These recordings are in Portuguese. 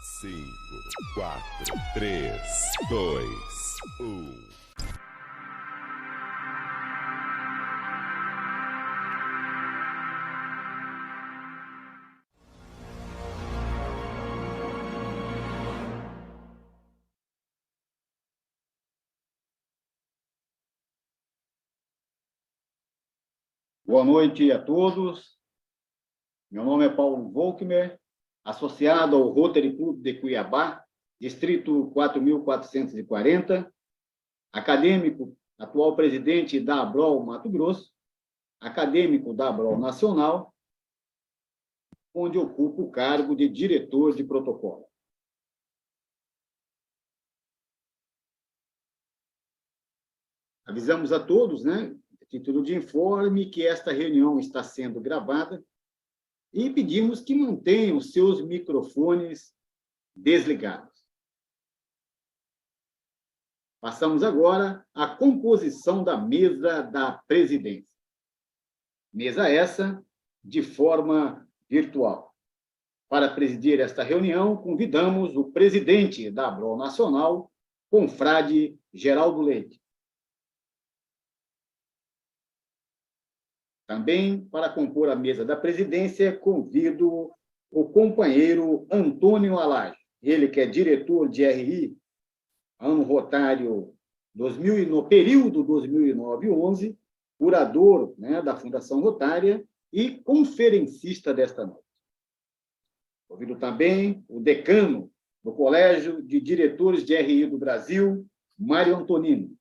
5, 4, 3, 2, 1. Boa noite a todos. Meu nome é Paulo Volkmer, associado ao Rotary Club de Cuiabá, distrito 4.440, acadêmico, atual presidente da ABROL Mato Grosso, acadêmico da ABROL Nacional, onde ocupo o cargo de diretor de protocolo. Avisamos a todos, né, a título de informe, que esta reunião está sendo gravada e pedimos que mantenham seus microfones desligados. Passamos agora à composição da mesa da presidência. Mesa essa de forma virtual. Para presidir esta reunião, convidamos o presidente da ABROL Nacional, confrade Geraldo Leite. Também, para compor a mesa da presidência, convido o companheiro Antônio Alage, ele que é diretor de RI, ano rotário 2000, no período 2009-11, curador, né, da Fundação Rotária e conferencista desta noite. Convido também o decano do Colégio de Diretores de RI do Brasil, Mário Antonino.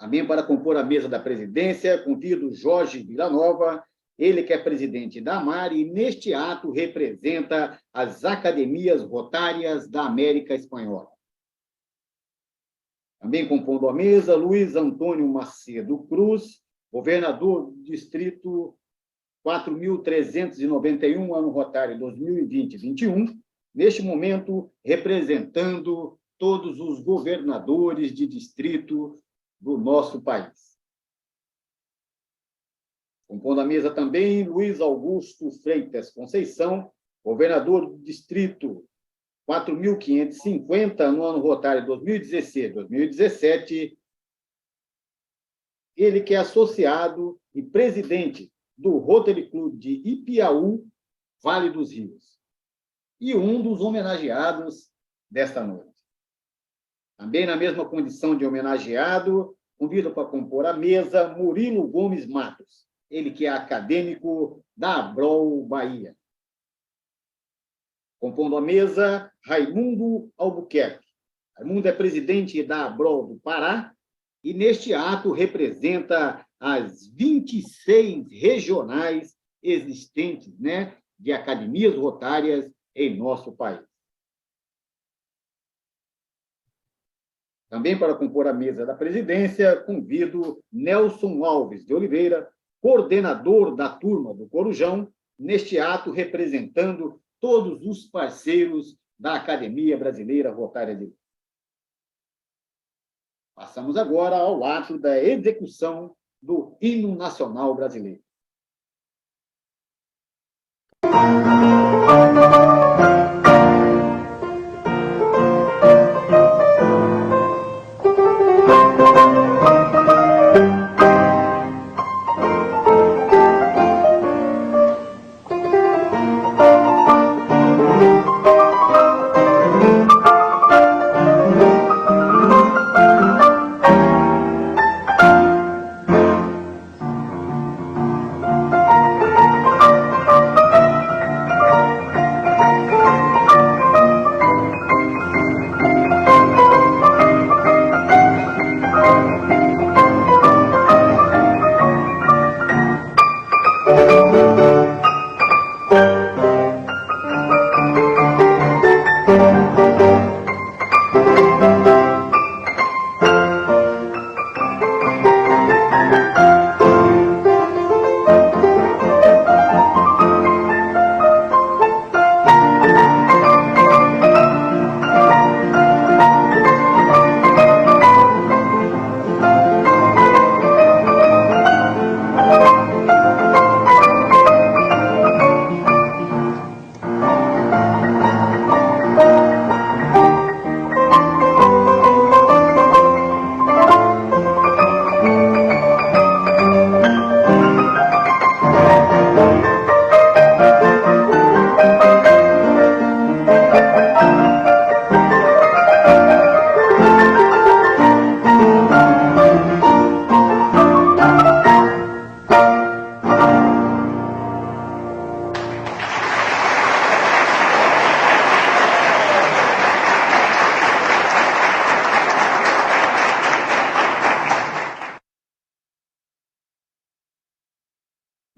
Também, para compor a mesa da presidência, convido Jorge Villanova, ele que é presidente da AMAR e, neste ato, representa as Academias Rotárias da América Espanhola. Também compondo a mesa, Luiz Antônio Macedo Cruz, governador do Distrito 4.391, ano rotário 2020-21, neste momento, representando todos os governadores de distrito do nosso país. Compondo a mesa também, Luiz Augusto Freitas Conceição, governador do Distrito 4.550, no ano rotário 2016-2017, ele que é associado e presidente do Rotary Club de Ipiaú, Vale dos Rios, e um dos homenageados desta noite. Também na mesma condição de homenageado, convido para compor a mesa Murilo Gomes Matos, ele que é acadêmico da ABROL Bahia. Compondo a mesa, Raimundo Albuquerque. Raimundo é presidente da ABROL do Pará e, neste ato, representa as 26 regionais existentes, né, de academias rotárias em nosso país. Também, para compor a mesa da presidência, convido Nelson Alves de Oliveira, coordenador da turma do Corujão, neste ato representando todos os parceiros da Academia Brasileira Rotária de Lima. Passamos agora ao ato da execução do Hino Nacional Brasileiro.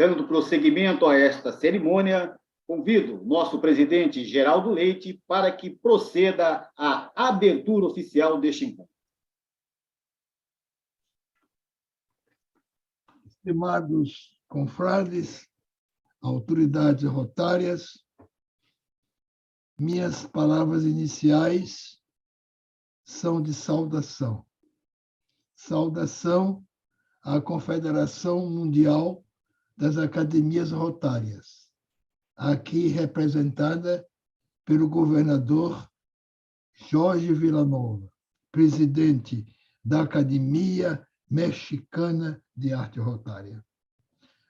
Dando prosseguimento a esta cerimônia, convido nosso presidente Geraldo Leite para que proceda à abertura oficial deste encontro. Estimados confrades, autoridades rotárias, minhas palavras iniciais são de saudação. Saudação à Confederação Mundial das Academias Rotárias, aqui representada pelo governador Jorge Vilanova, presidente da Academia Mexicana de Arte Rotária.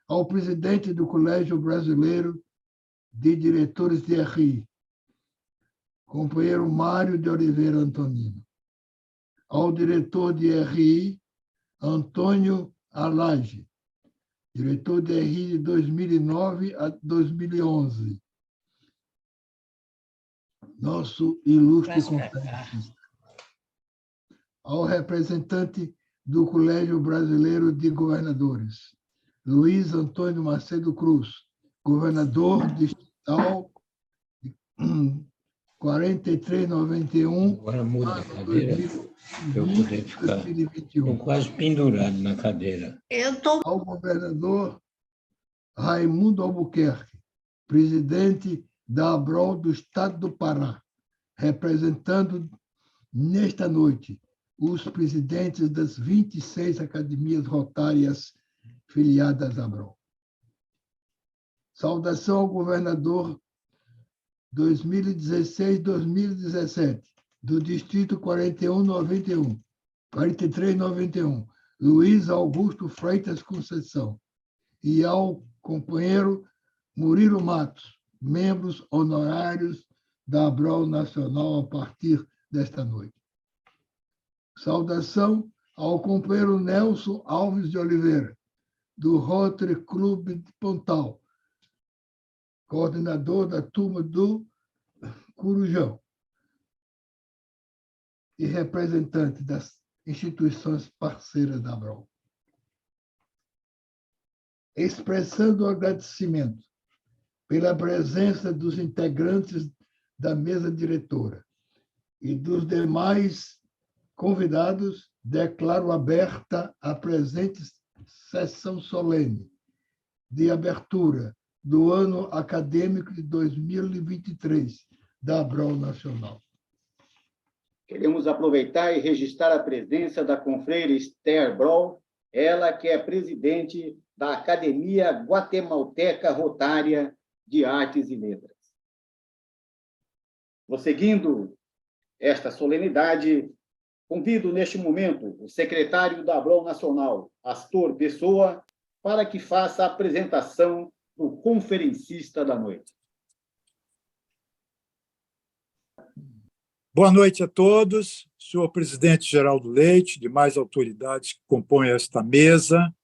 Ao presidente do Colégio Brasileiro de Diretores de RI, companheiro Mário de Oliveira Antonino. Ao diretor de RI, Antônio Alage, diretor de RI de 2009 a 2011. Nosso ilustre conferencista. Ao representante do Colégio Brasileiro de Governadores, Luiz Antônio Macedo Cruz, governador distrital 4391. Agora muda a cadeira para eu poder ficar. Estou quase pendurado na cadeira. Ao governador Raimundo Albuquerque, presidente da ABROL do Estado do Pará, representando nesta noite os presidentes das 26 academias rotárias filiadas à ABROL. Saudação ao governador 2016-2017, do Distrito 4391, Luiz Augusto Freitas Conceição, e ao companheiro Murilo Matos, membros honorários da ABROL Nacional a partir desta noite. Saudação ao companheiro Nelson Alves de Oliveira, do Rotary Club de Pontal, coordenador da turma do Corujão e representante das instituições parceiras da ABROL. Expressando o agradecimento pela presença dos integrantes da mesa diretora e dos demais convidados, declaro aberta a presente sessão solene de abertura do ano acadêmico de 2023 da ABROL Nacional. Queremos aproveitar e registrar a presença da confreira Esther Brol, ela que é presidente da Academia Guatemalteca Rotária de Artes e Letras. Prosseguindo esta solenidade, convido neste momento o secretário da ABROL Nacional, Astor Pessoa, para que faça a apresentação do conferencista da noite. Boa noite a todos, senhor presidente Geraldo Leite, demais autoridades que compõem esta mesa.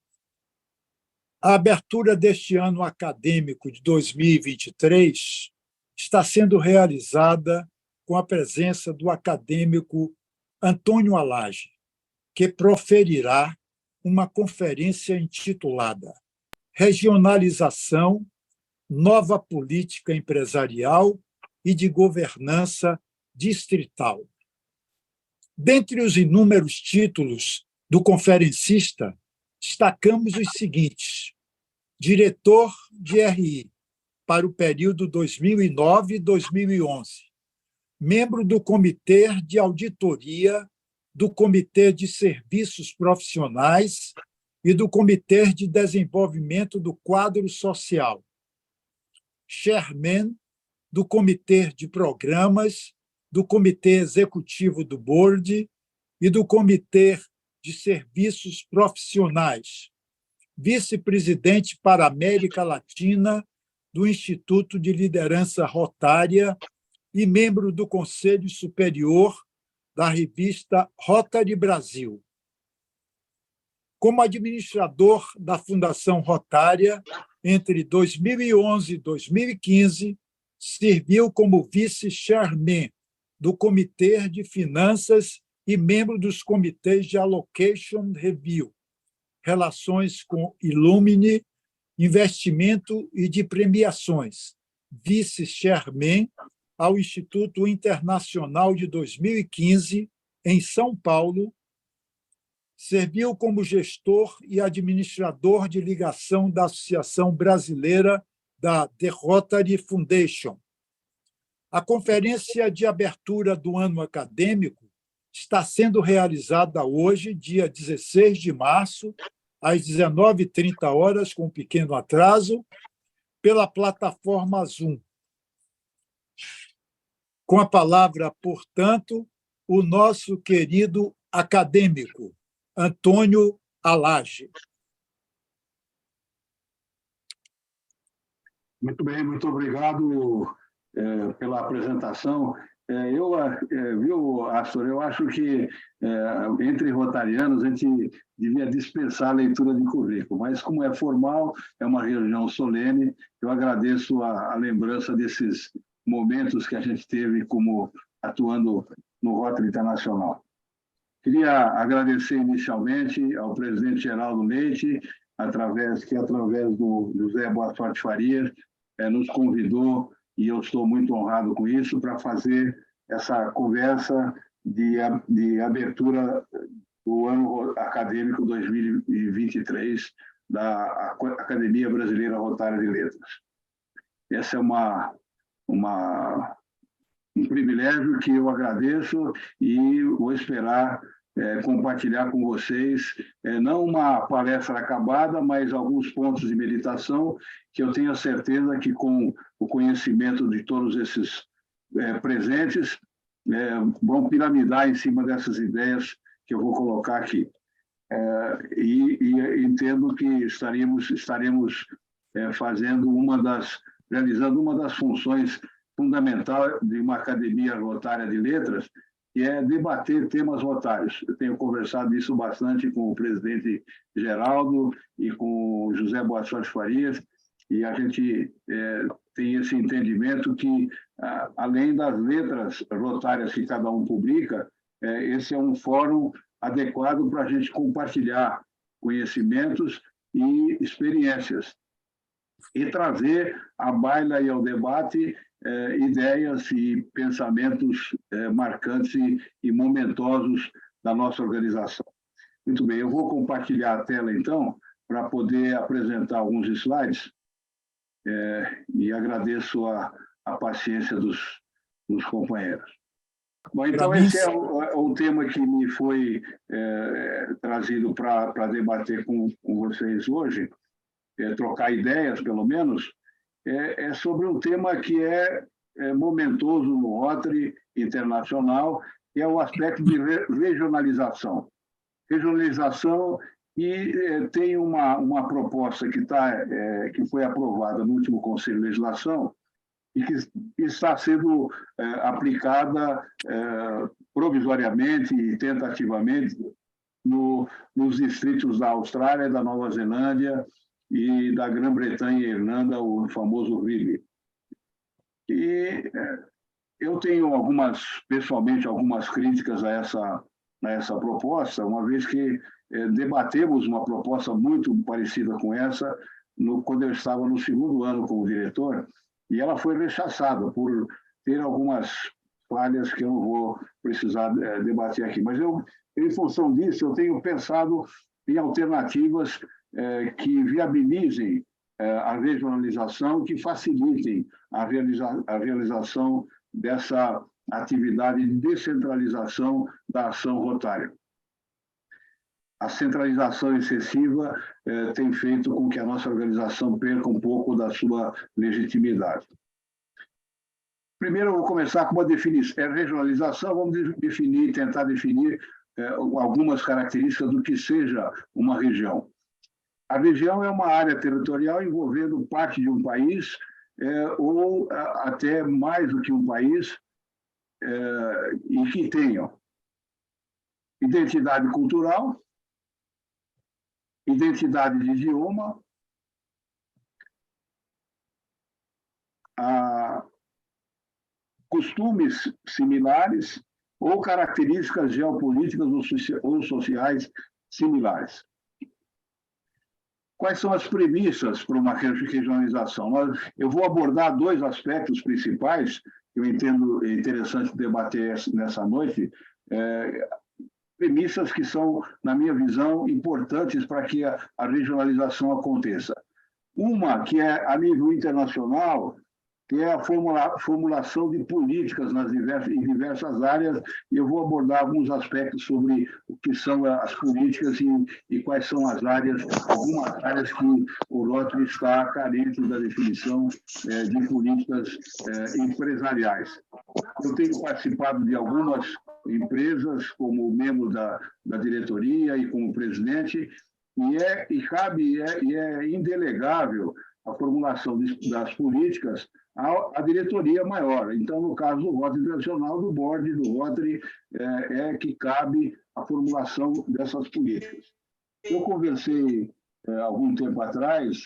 A abertura deste ano acadêmico de 2023 está sendo realizada com a presença do acadêmico Antônio Alage, que proferirá uma conferência intitulada Regionalização, Nova Política Empresarial e de Governança Distrital. Dentre os inúmeros títulos do conferencista, destacamos os seguintes: diretor de RI para o período 2009-2011, membro do Comitê de Auditoria, do Comitê de Serviços Profissionais e do Comitê de Desenvolvimento do Quadro Social, chairman do Comitê de Programas, do Comitê Executivo do Board e do Comitê de Serviços Profissionais, vice-presidente para a América Latina do Instituto de Liderança Rotária e membro do Conselho Superior da revista Rotary Brasil. Como administrador da Fundação Rotária, entre 2011 e 2015, serviu como vice-chairman do Comitê de Finanças e membro dos comitês de Allocation Review, Relações com Illumine investimento e de premiações, vice-chairman ao Instituto Internacional de 2015, em São Paulo. Serviu como gestor e administrador de ligação da Associação Brasileira da The Rotary Foundation. A conferência de abertura do ano acadêmico está sendo realizada hoje, dia 16 de março, às 19h30, com um pequeno atraso, pela plataforma Zoom. Com a palavra, portanto, o nosso querido acadêmico, Antônio Alage. Muito bem, muito obrigado pela apresentação. Viu, Astor, eu acho que entre rotarianos a gente devia dispensar a leitura de currículo, mas como é formal, é uma reunião solene, eu agradeço a lembrança desses momentos que a gente teve como atuando no Rotary Internacional. Queria agradecer inicialmente ao presidente Geraldo Leite, através do José Boa Sorte Farias, nos convidou, e eu estou muito honrado com isso, para fazer essa conversa de abertura do ano acadêmico 2023 da Academia Brasileira Rotária de Letras. Esse é um privilégio que eu agradeço e vou esperar compartilhar com vocês, não uma palestra acabada, mas alguns pontos de meditação que eu tenho a certeza que, com o conhecimento de todos esses presentes, vão piramidar em cima dessas ideias que eu vou colocar aqui. E entendo que estaremos realizando uma das funções fundamentais de uma academia rotária de letras, que é debater temas rotários. Eu tenho conversado isso bastante com o presidente Geraldo e com o José Boa Sorte Farias, e a gente tem esse entendimento que, além das letras rotárias que cada um publica, esse é um fórum adequado para a gente compartilhar conhecimentos e experiências e trazer à baila e ao debate ideias e pensamentos marcantes e momentosos da nossa organização. Muito bem, eu vou compartilhar a tela, então, para poder apresentar alguns slides, e agradeço a paciência dos companheiros. Bom, então, esse é o tema que me foi trazido para debater com vocês hoje, trocar ideias, pelo menos, é sobre um tema que é momentoso no Rotary Internacional, que é o aspecto de regionalização. Regionalização, e tem uma proposta que foi aprovada no último Conselho de Legislação e que está sendo aplicada provisoriamente e tentativamente nos distritos da Austrália, da Nova Zelândia e da Grã-Bretanha e Irlanda, o famoso RILI. E eu tenho pessoalmente, algumas críticas a essa proposta, uma vez que debatemos uma proposta muito parecida com essa quando eu estava no segundo ano como diretor, e ela foi rechaçada por ter algumas falhas que eu não vou precisar debater aqui. Mas em função disso, eu tenho pensado em alternativas que viabilizem a regionalização, que facilitem a realização dessa atividade de descentralização da ação rotária. A centralização excessiva tem feito com que a nossa organização perca um pouco da sua legitimidade. Primeiro, eu vou começar com uma definição. Regionalização, vamos tentar definir algumas características do que seja uma região. A região é uma área territorial envolvendo parte de um país, ou até mais do que um país, e que tenham identidade cultural, identidade de idioma, costumes similares ou características geopolíticas ou sociais similares. Quais são as premissas para uma regionalização? Eu vou abordar dois aspectos principais que eu entendo interessante debater nessa noite, premissas que são, na minha visão, importantes para que a regionalização aconteça. Uma, que é a nível internacional, que é a formulação de políticas em diversas áreas, e eu vou abordar alguns aspectos sobre o que são as políticas e quais são as áreas, algumas áreas que o Rotary está carente da definição de políticas empresariais. Eu tenho participado de algumas empresas como membro da diretoria e como presidente, e é indelegável a formulação das políticas à diretoria maior. Então, no caso do Rotary Internacional, do board do Rotary, é que cabe a formulação dessas políticas. Eu conversei, algum tempo atrás,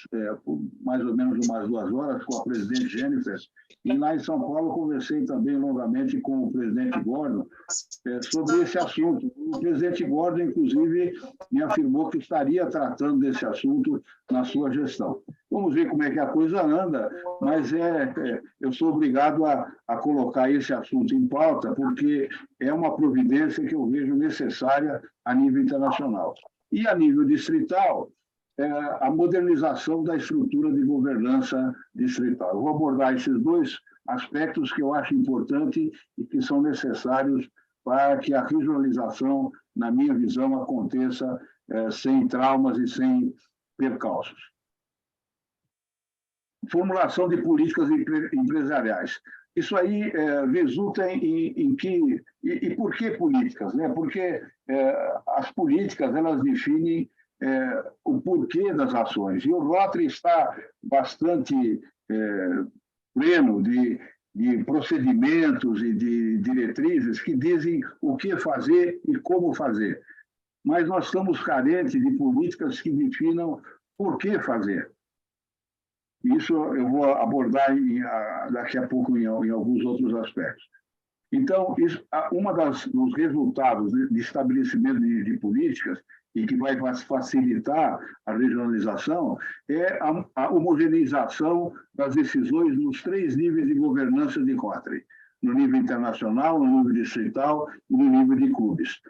por mais ou menos umas 2 horas, com a presidente Jennifer, e lá em São Paulo conversei também longamente com o presidente Gordon sobre esse assunto. O presidente Gordon, inclusive, me afirmou que estaria tratando desse assunto na sua gestão. Vamos ver como é que a coisa anda, mas eu sou obrigado a colocar esse assunto em pauta, porque é uma providência que eu vejo necessária a nível internacional. E a nível distrital, a modernização da estrutura de governança distrital. Eu vou abordar esses dois aspectos que eu acho importantes e que são necessários para que a regionalização, na minha visão, aconteça sem traumas e sem percalços. Formulação de políticas empresariais. Isso aí resulta em que... E por que políticas? Né? Porque as políticas, elas definem o porquê das ações. E o Rotary está bastante pleno de procedimentos e de diretrizes que dizem o que fazer e como fazer. Mas nós estamos carentes de políticas que definam por que fazer. Isso eu vou abordar daqui a pouco em alguns outros aspectos. Então, dos resultados de estabelecimento de políticas e que vai facilitar a regionalização é a homogeneização das decisões nos 3 níveis de governança de Rotary, no nível internacional, no nível distrital e no nível de clubes.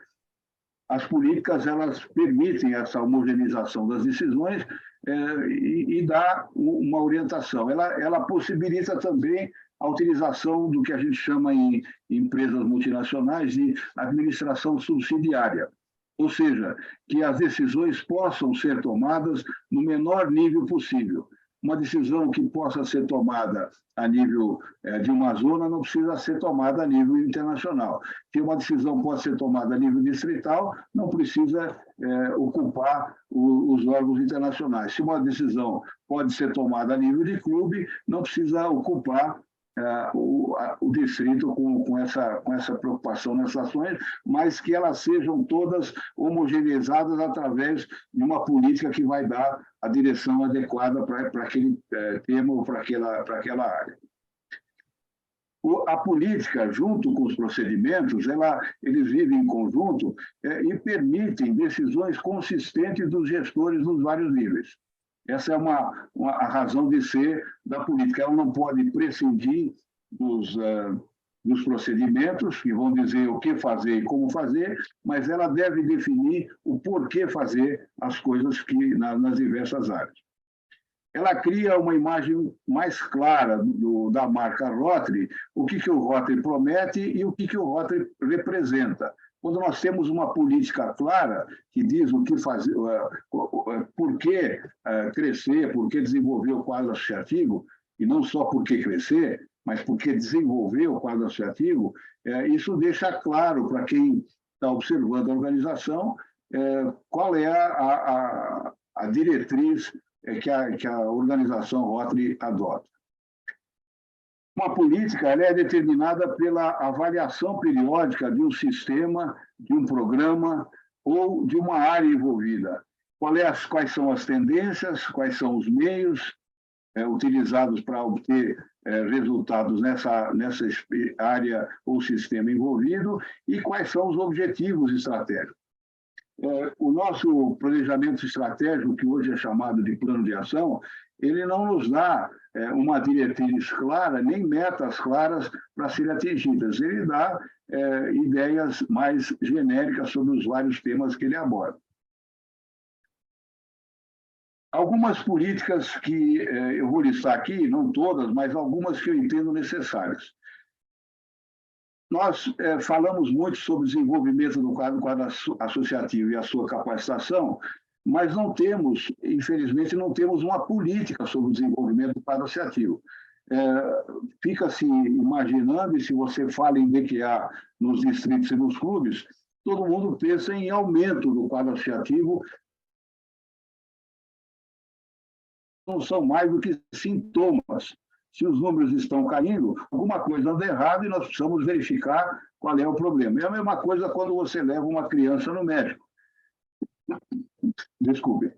As políticas, elas permitem essa homogeneização das decisões e dá uma orientação. Ela possibilita também a utilização do que a gente chama em empresas multinacionais de administração subsidiária, ou seja, que as decisões possam ser tomadas no menor nível possível. Uma decisão que possa ser tomada a nível de uma zona não precisa ser tomada a nível internacional. Se uma decisão pode ser tomada a nível distrital, não precisa ocupar os órgãos internacionais. Se uma decisão pode ser tomada a nível de clube, não precisa ocupar o distrito com essa preocupação nessas ações, mas que elas sejam todas homogeneizadas através de uma política que vai dar a direção adequada para aquele tema ou para aquela área. A política, junto com os procedimentos, eles vivem em conjunto e permitem decisões consistentes dos gestores nos vários níveis. Essa é a razão de ser da política. Ela não pode prescindir dos procedimentos, que vão dizer o que fazer e como fazer, mas ela deve definir o porquê fazer as coisas nas diversas áreas. Ela cria uma imagem mais clara da marca Rotary, o que o Rotary promete e o que o Rotary representa. Quando nós temos uma política clara que diz o que fazer, por que crescer, por que desenvolver o quadro associativo, e não só por que crescer, mas por que desenvolver o quadro associativo, isso deixa claro para quem está observando a organização qual é a diretriz que a organização Rotary adota. Uma política é determinada pela avaliação periódica de um sistema, de um programa ou de uma área envolvida. Quais são as tendências, quais são os meios utilizados para obter resultados nessa área ou sistema envolvido e quais são os objetivos estratégicos. O nosso planejamento estratégico, que hoje é chamado de plano de ação, ele não nos dá uma diretriz clara, nem metas claras para serem atingidas. Ele dá ideias mais genéricas sobre os vários temas que ele aborda. Algumas políticas que eu vou listar aqui, não todas, mas algumas que eu entendo necessárias. Nós falamos muito sobre o desenvolvimento do quadro associativo e a sua capacitação, mas não temos, infelizmente, não temos uma política sobre o desenvolvimento do quadro associativo. Fica-se imaginando, e se você fala em DQA nos distritos e nos clubes, todo mundo pensa em aumento do quadro associativo, não são mais do que sintomas. Se os números estão caindo, alguma coisa anda errado e nós precisamos verificar qual é o problema. É a mesma coisa quando você leva uma criança no médico. Desculpe.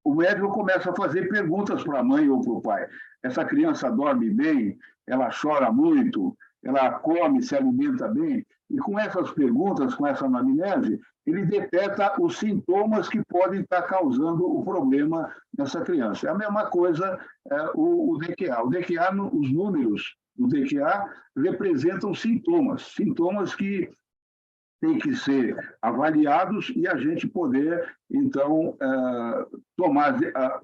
O médico começa a fazer perguntas para a mãe ou para o pai. Essa criança dorme bem? Ela chora muito? Ela come, se alimenta bem? E com essas perguntas, com essa anamnese, ele detecta os sintomas que podem estar causando o problema nessa criança. É a mesma coisa o DQA. O DQA, os números do DQA representam sintomas que têm que ser avaliados e a gente poder, então,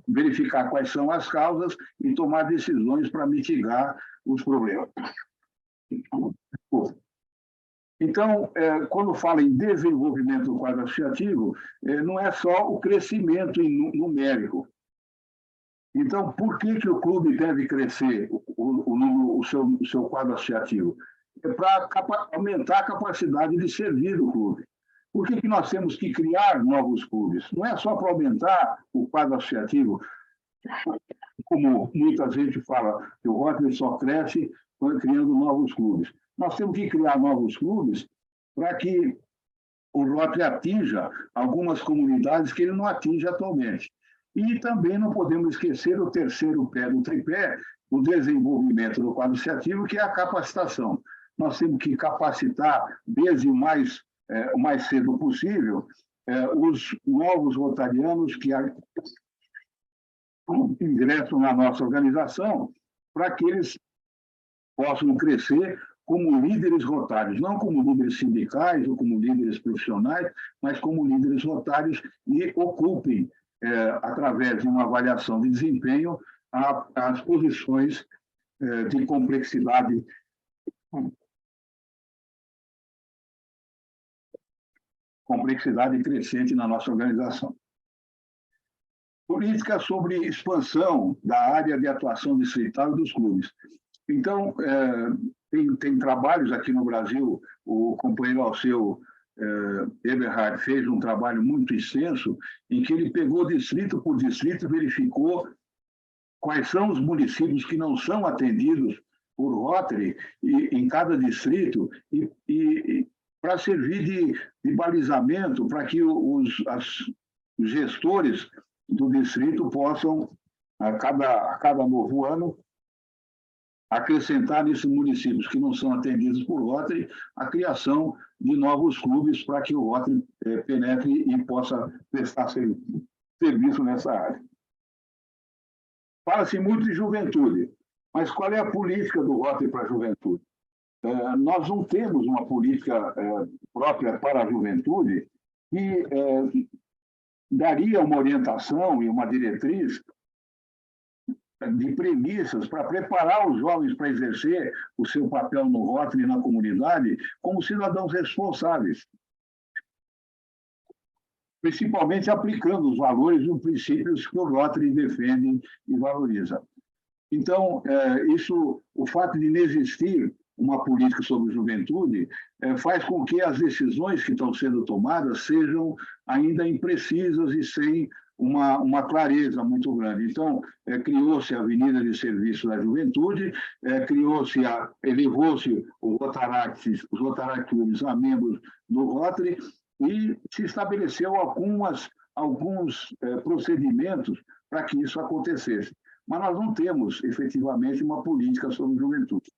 verificar quais são as causas e tomar decisões para mitigar os problemas. Então, quando fala em desenvolvimento do quadro associativo, não é só o crescimento numérico. Então, por que o clube deve crescer o seu quadro associativo? É para aumentar a capacidade de servir do clube. Por que nós temos que criar novos clubes? Não é só para aumentar o quadro associativo, como muita gente fala, que o Rotary só cresce criando novos clubes. Nós temos que criar novos clubes para que o Rotary atinja algumas comunidades que ele não atinge atualmente. E também não podemos esquecer o terceiro pé do tripé, o desenvolvimento do quadro associativo, que é a capacitação. Nós temos que capacitar, desde o mais cedo possível, os novos rotarianos que ingressam na nossa organização, para que eles possam crescer como líderes rotários, não como líderes sindicais ou como líderes profissionais, mas como líderes rotários e ocupem, através de uma avaliação de desempenho, as posições de complexidade crescente na nossa organização. Política sobre expansão da área de atuação distrital e dos clubes. Então, tem trabalhos aqui no Brasil, o companheiro Alceu Eberhard fez um trabalho muito extenso, em que ele pegou distrito por distrito e verificou quais são os municípios que não são atendidos por Rotary em cada distrito, e para servir de balizamento para que os gestores do distrito possam, a cada novo ano, acrescentar nesses municípios que não são atendidos por Rotary a criação de novos clubes para que o Rotary penetre e possa prestar serviço nessa área. Fala-se muito de juventude, mas qual é a política do Rotary para a juventude? Nós não temos uma política própria para a juventude que daria uma orientação e uma diretriz de premissas para preparar os jovens para exercer o seu papel no Rotary e na comunidade como cidadãos responsáveis, principalmente aplicando os valores e os princípios que o Rotary defende e valoriza. Então, o fato de não existir uma política sobre juventude faz com que as decisões que estão sendo tomadas sejam ainda imprecisas e sem uma clareza muito grande. Então, criou-se a Avenida de Serviço da Juventude, elevou-se os Rotary Clubes a membros do Rotary e se estabeleceu alguns procedimentos para que isso acontecesse. Mas nós não temos, efetivamente, uma política sobre juventude.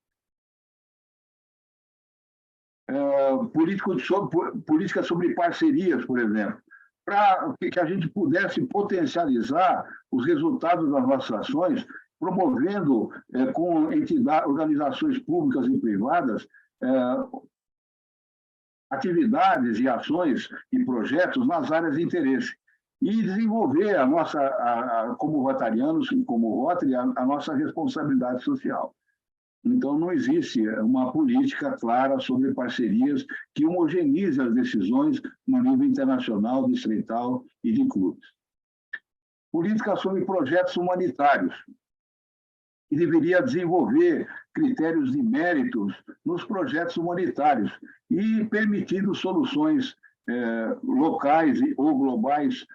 política sobre parcerias, por exemplo, para que a gente pudesse potencializar os resultados das nossas ações, promovendo com entidades, organizações públicas e privadas, atividades e ações e projetos nas áreas de interesse e desenvolver como rotarianos, como Rotary, a nossa responsabilidade social. Então, não existe uma política clara sobre parcerias que homogeneize as decisões no nível internacional, distrital e de clubes. Política sobre projetos humanitários, que deveria desenvolver critérios de méritos nos projetos humanitários e permitindo soluções locais ou globais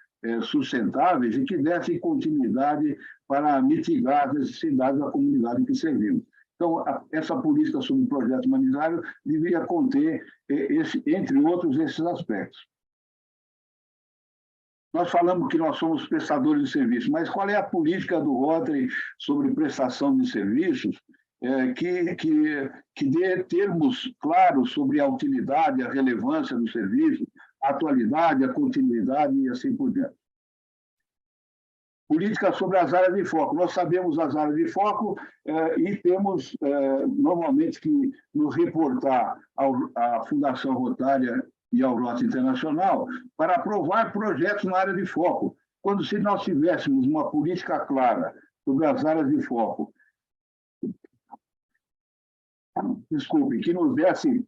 sustentáveis e que dessem continuidade para mitigar as necessidades da comunidade que servimos. Então, essa política sobre projeto humanitário deveria conter, entre outros, esses aspectos. Nós falamos que nós somos prestadores de serviços, mas qual é a política do Rotary sobre prestação de serviços que dê termos claros sobre a utilidade, a relevância do serviço, a atualidade, a continuidade e assim por diante? Política sobre as áreas de foco. Nós sabemos as áreas de foco e temos, normalmente, que nos reportar à Fundação Rotária e ao Rotary Internacional para aprovar projetos na área de foco. Quando, se nós tivéssemos uma política clara sobre as áreas de foco, que nos desse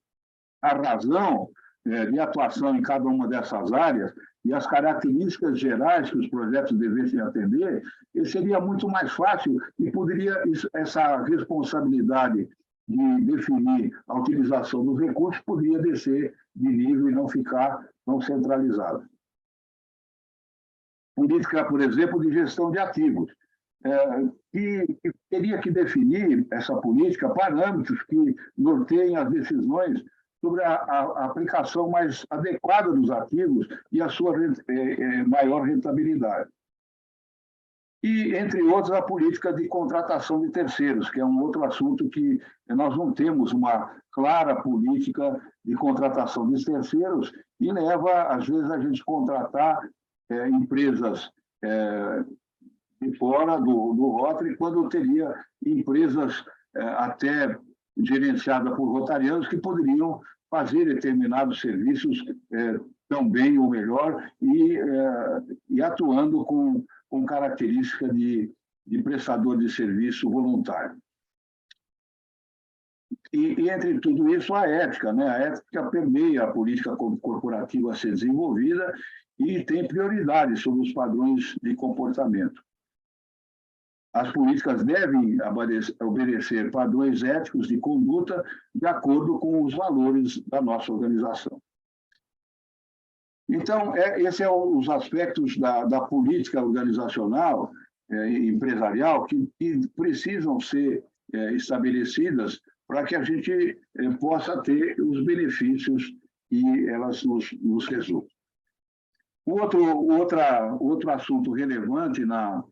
a razão de atuação em cada uma dessas áreas e as características gerais que os projetos devessem atender, seria muito mais fácil e poderia essa responsabilidade de definir a utilização dos recursos poderia descer de nível e não ficar tão centralizada. Política, por exemplo, de gestão de ativos, que teria que definir essa política, parâmetros que norteiem as decisões sobre a aplicação mais adequada dos ativos e a sua maior rentabilidade. E, entre outros, a política de contratação de terceiros, que é um outro assunto que nós não temos uma clara política de contratação de terceiros e leva, às vezes, a gente contratar empresas de fora do Rotary, quando teria empresas até gerenciadas por rotarianos que poderiam fazer determinados serviços tão bem ou melhor e atuando com característica de prestador de serviço voluntário. E entre tudo isso, a ética, né? A ética permeia a política corporativa a ser desenvolvida e tem prioridade sobre os padrões de comportamento. As políticas devem obedecer padrões éticos de conduta de acordo com os valores da nossa organização. Então, esses são os aspectos da política organizacional empresarial que precisam ser estabelecidas para que a gente possa ter os benefícios e elas nos resultem. Outro assunto relevante na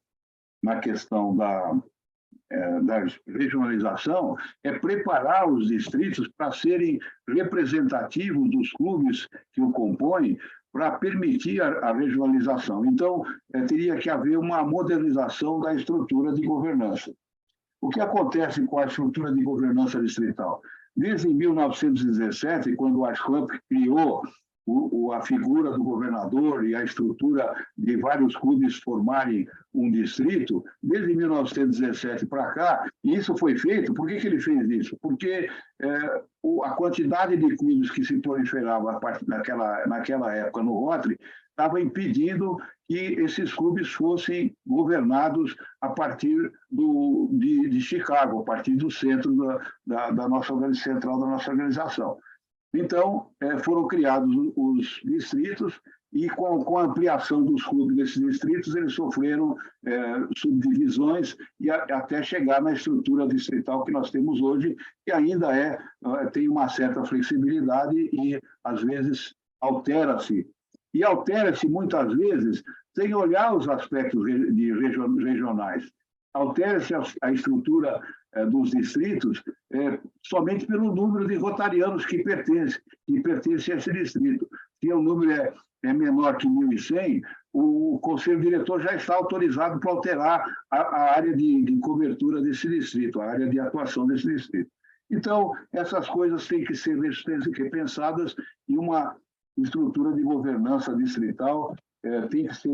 questão da regionalização é preparar os distritos para serem representativos dos clubes que o compõem para permitir a regionalização. Então, teria que haver uma modernização da estrutura de governança. O que acontece com a estrutura de governança distrital? Desde 1917, quando o Ashcamp criou a figura do governador e a estrutura de vários clubes formarem um distrito, desde 1917 para cá, e isso foi feito. Por que ele fez isso? Porque a quantidade de clubes que se proliferava naquela época no Rotary estava impedindo que esses clubes fossem governados a partir de Chicago, a partir do centro central da nossa organização. Então, foram criados os distritos e, com a ampliação dos clubes desses distritos, eles sofreram subdivisões e até chegar na estrutura distrital que nós temos hoje, que ainda tem uma certa flexibilidade e, às vezes, altera-se. E altera-se, muitas vezes, sem olhar os aspectos regionais. Altera-se a estrutura dos distritos somente pelo número de rotarianos que pertencem a esse distrito. Se o número é menor que 1.100, o Conselho Diretor já está autorizado para alterar a área de cobertura desse distrito, a área de atuação desse distrito. Então, essas coisas têm que ser repensadas e uma estrutura de governança distrital tem que ser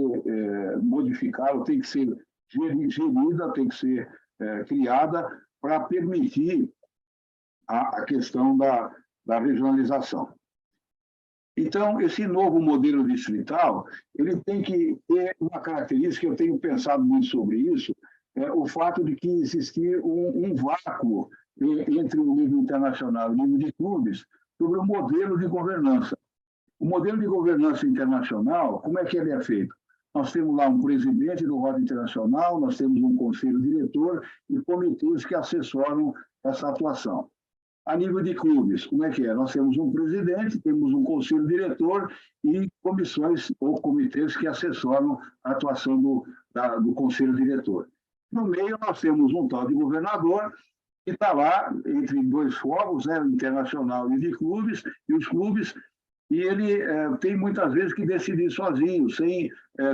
modificada, tem que ser gerida, tem que ser criada para permitir a questão da regionalização. Então, esse novo modelo distrital, ele tem que ter uma característica, eu tenho pensado muito sobre isso, o fato de que existir um vácuo entre o nível internacional e o nível de clubes sobre o modelo de governança. O modelo de governança internacional, como é que ele é feito? Nós temos lá um presidente do Rota Internacional, nós temos um conselho diretor e comitês que assessoram essa atuação. A nível de clubes, como é que é? Nós temos um presidente, temos um conselho diretor e comissões ou comitês que assessoram a atuação do conselho diretor. No meio, nós temos um tal de governador que está lá entre dois fogos, né, internacional e de clubes, e os clubes, e ele tem muitas vezes que decidir sozinho, sem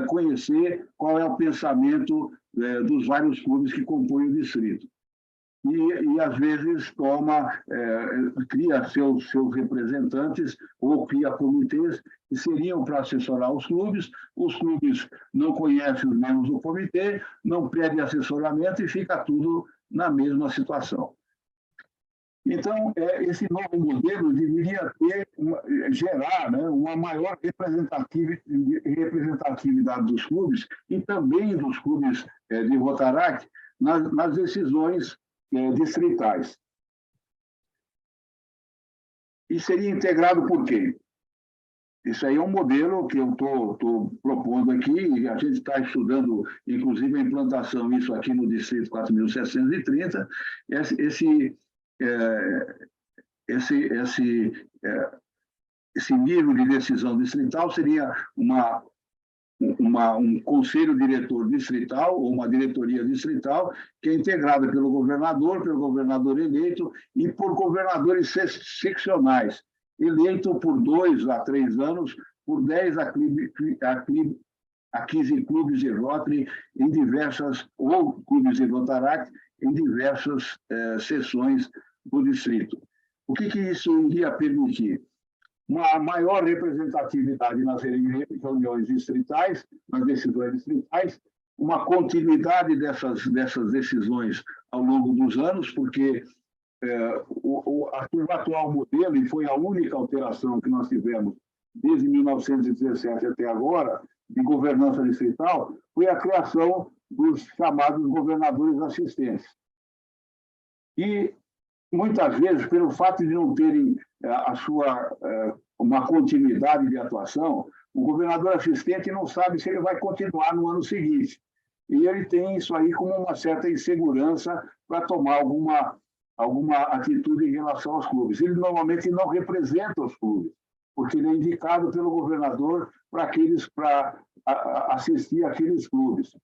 conhecer qual é o pensamento dos vários clubes que compõem o distrito. E às vezes cria seus representantes ou cria comitês que seriam para assessorar os clubes não conhecem os membros do comitê, não pedem assessoramento e fica tudo na mesma situação. Então, esse novo modelo deveria gerar, né, uma maior representatividade dos clubes e também dos clubes de Rotaract nas decisões distritais. E seria integrado por quem? Isso aí é um modelo que eu estou propondo aqui, e a gente está estudando, inclusive, a implantação isso aqui no Distrito 4.730. Esse nível de decisão distrital seria um conselho diretor distrital ou uma diretoria distrital que é integrada pelo governador eleito e por governadores seccionais, eleito por 2 a 3 anos, por 10 a 15 clubes de Rotary em diversas, ou clubes de Rotaract em diversas sessões do distrito. O que isso iria permitir? Uma maior representatividade nas reuniões distritais, nas decisões distritais, uma continuidade dessas decisões ao longo dos anos, porque o atual modelo, e foi a única alteração que nós tivemos desde 1917 até agora, de governança distrital, foi a criação dos chamados governadores assistentes. E, muitas vezes, pelo fato de não terem uma continuidade de atuação, o governador assistente não sabe se ele vai continuar no ano seguinte. E ele tem isso aí como uma certa insegurança para tomar alguma atitude em relação aos clubes. Ele normalmente não representa os clubes, porque ele é indicado pelo governador para assistir aqueles clubes.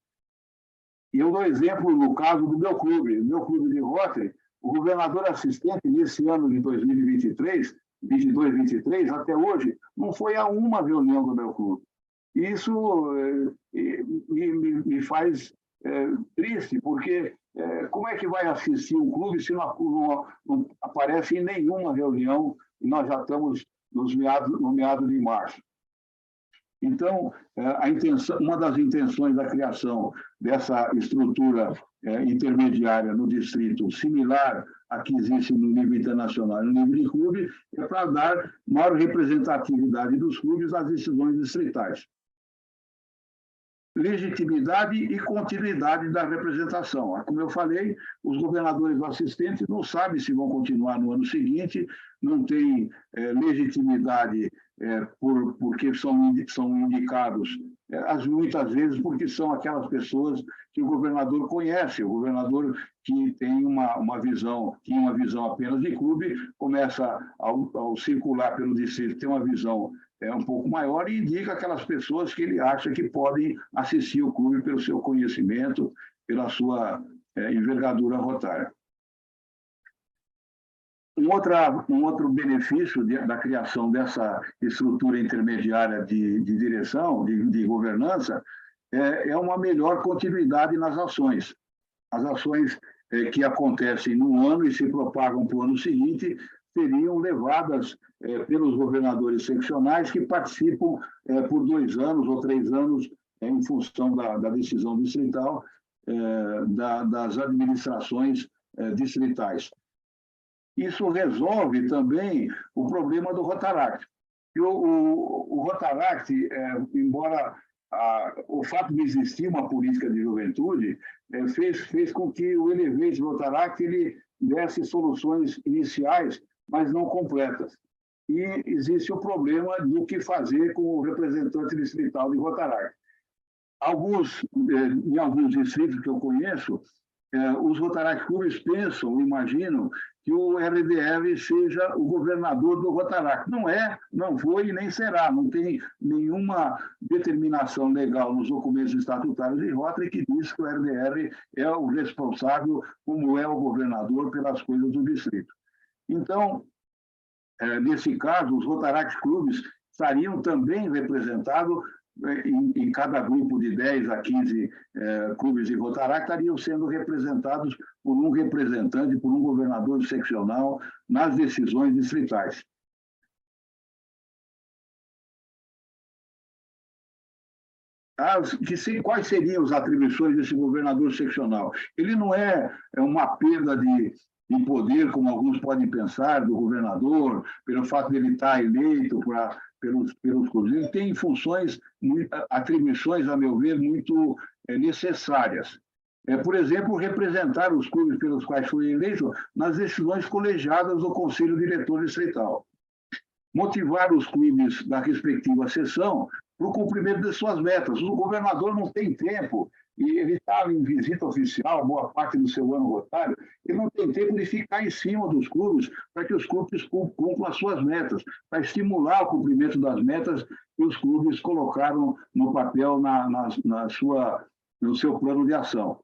E eu dou exemplo no caso do meu clube de Rotary. O governador assistente, nesse ano de 2023, 22-23, até hoje, não foi a uma reunião do meu clube. E isso me faz triste, porque como é que vai assistir um clube se não aparece em nenhuma reunião e nós já estamos no meado de março? Então, uma das intenções da criação dessa estrutura intermediária no distrito, similar à que existe no nível internacional e no nível de clube, é para dar maior representatividade dos clubes às decisões distritais. Legitimidade e continuidade da representação. Como eu falei, os governadores assistentes não sabem se vão continuar no ano seguinte, não têm legitimidade porque são indicados, muitas vezes porque são aquelas pessoas que o governador conhece, o governador que tem uma visão apenas de clube, começa ao circular pelo distrito, tem uma visão um pouco maior e indica aquelas pessoas que ele acha que podem assistir o clube pelo seu conhecimento, pela sua envergadura rotária. Um outro benefício da criação dessa estrutura intermediária de direção, de governança, é uma melhor continuidade nas ações. As ações que acontecem no ano e se propagam para o ano seguinte seriam levadas pelos governadores seccionais que participam por 2 anos ou 3 anos em função da decisão distrital das administrações distritais. Isso resolve também o problema do Rotaract. E o Rotaract, embora o fato de existir uma política de juventude, fez com que o Elevate Rotaract ele desse soluções iniciais, mas não completas. E existe o problema do que fazer com o representante distrital de Rotaract. Em alguns distritos que eu conheço, os Rotaract Clubs pensam, imaginam, que o RDR seja o governador do Rotaract. Não é, não foi e nem será. Não tem nenhuma determinação legal nos documentos estatutários de Rotary que diz que o RDR é o responsável, como é o governador, pelas coisas do distrito. Então, nesse caso, os Rotaract Clubs estariam também representados em cada grupo de 10 a 15 clubes de Rotaract, estariam sendo representados por um representante, por um governador seccional nas decisões distritais. Quais seriam as atribuições desse governador seccional? Ele não é uma perda de poder, como alguns podem pensar, do governador, pelo fato de ele estar eleito pelos clubes. Ele tem funções, atribuições, a meu ver, muito necessárias. Por exemplo, representar os clubes pelos quais foi eleito nas decisões colegiadas do Conselho Diretor Distrital. Motivar os clubes da respectiva sessão para o cumprimento de suas metas. O governador não tem tempo, e ele está em visita oficial, boa parte do seu ano rotário, ele não tem tempo de ficar em cima dos clubes para que os clubes cumpram as suas metas, para estimular o cumprimento das metas que os clubes colocaram no papel no seu plano de ação.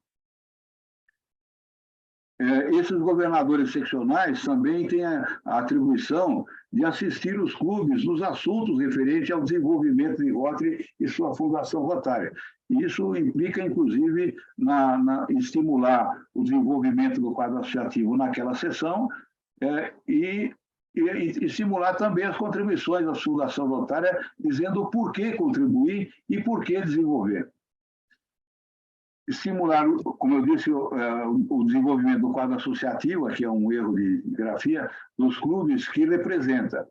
Esses governadores seccionais também têm a atribuição de assistir os clubes nos assuntos referentes ao desenvolvimento de Rotary e sua fundação rotária. Isso implica, inclusive, em estimular o desenvolvimento do quadro associativo naquela sessão e estimular também as contribuições da fundação rotária, dizendo por que contribuir e por que desenvolver. Estimular, como eu disse, o desenvolvimento do quadro associativo, aqui é um erro de grafia, dos clubes que representa.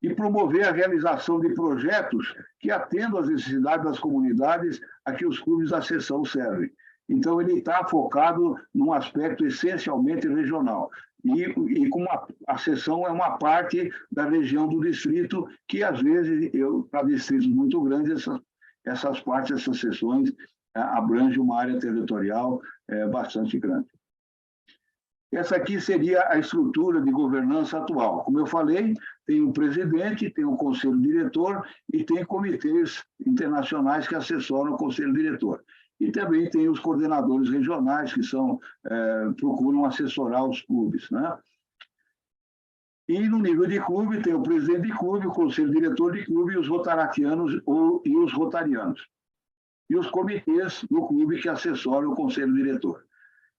E promover a realização de projetos que atendam às necessidades das comunidades a que os clubes da seção servem. Então, ele está focado num aspecto essencialmente regional. E como a seção é uma parte da região do distrito, que, às vezes, para distritos muito grandes, essas partes, essas seções, abrange uma área territorial bastante grande. Essa aqui seria a estrutura de governança atual. Como eu falei, tem um presidente, tem um conselho diretor e tem comitês internacionais que assessoram o conselho diretor. E também tem os coordenadores regionais que procuram assessorar os clubes, né? E no nível de clube tem o presidente de clube, o conselho diretor de clube e os rotaractianos e os rotarianos. E os comitês do clube que assessoram o conselho diretor.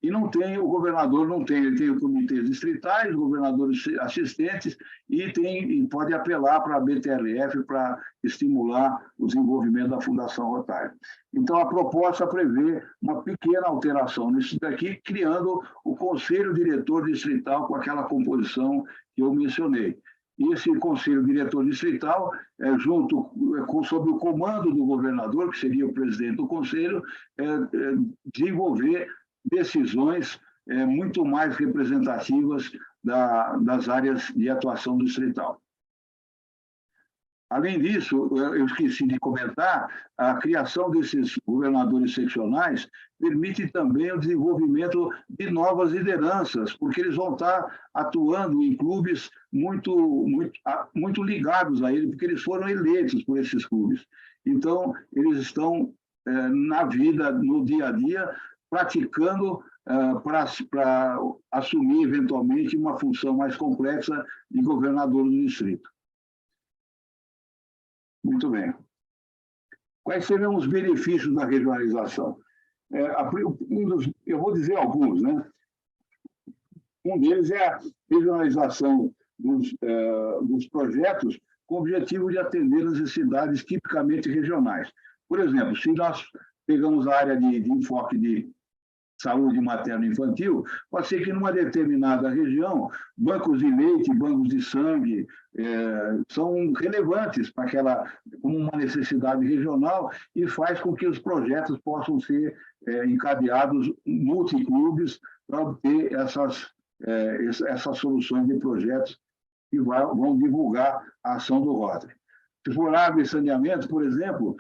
E o governador não tem, ele tem os comitês distritais, governadores assistentes, e pode apelar para a BTRF para estimular o desenvolvimento da Fundação Rotária. Então, a proposta prevê uma pequena alteração nisso daqui, criando o conselho diretor distrital com aquela composição que eu mencionei. E esse conselho diretor distrital, sob o comando do governador, que seria o presidente do conselho, desenvolver decisões muito mais representativas das áreas de atuação distrital. Além disso, eu esqueci de comentar, a criação desses governadores seccionais permite também o desenvolvimento de novas lideranças, porque eles vão estar atuando em clubes muito ligados a ele, porque eles foram eleitos por esses clubes. Então, eles estão na vida, no dia a dia, praticando para assumir, eventualmente, uma função mais complexa de governador do distrito. Muito bem. Quais seriam os benefícios da regionalização? Eu vou dizer alguns, né? Um deles é a regionalização dos projetos com o objetivo de atender as necessidades tipicamente regionais. Por exemplo, se nós pegamos a área de enfoque de saúde materno-infantil, pode ser que numa determinada região, bancos de leite, bancos de sangue são relevantes para aquela, como uma necessidade regional, e faz com que os projetos possam ser encadeados multiclubes para obter essas soluções de projetos que vão divulgar a ação do Rotary. Se for água e saneamento, por exemplo,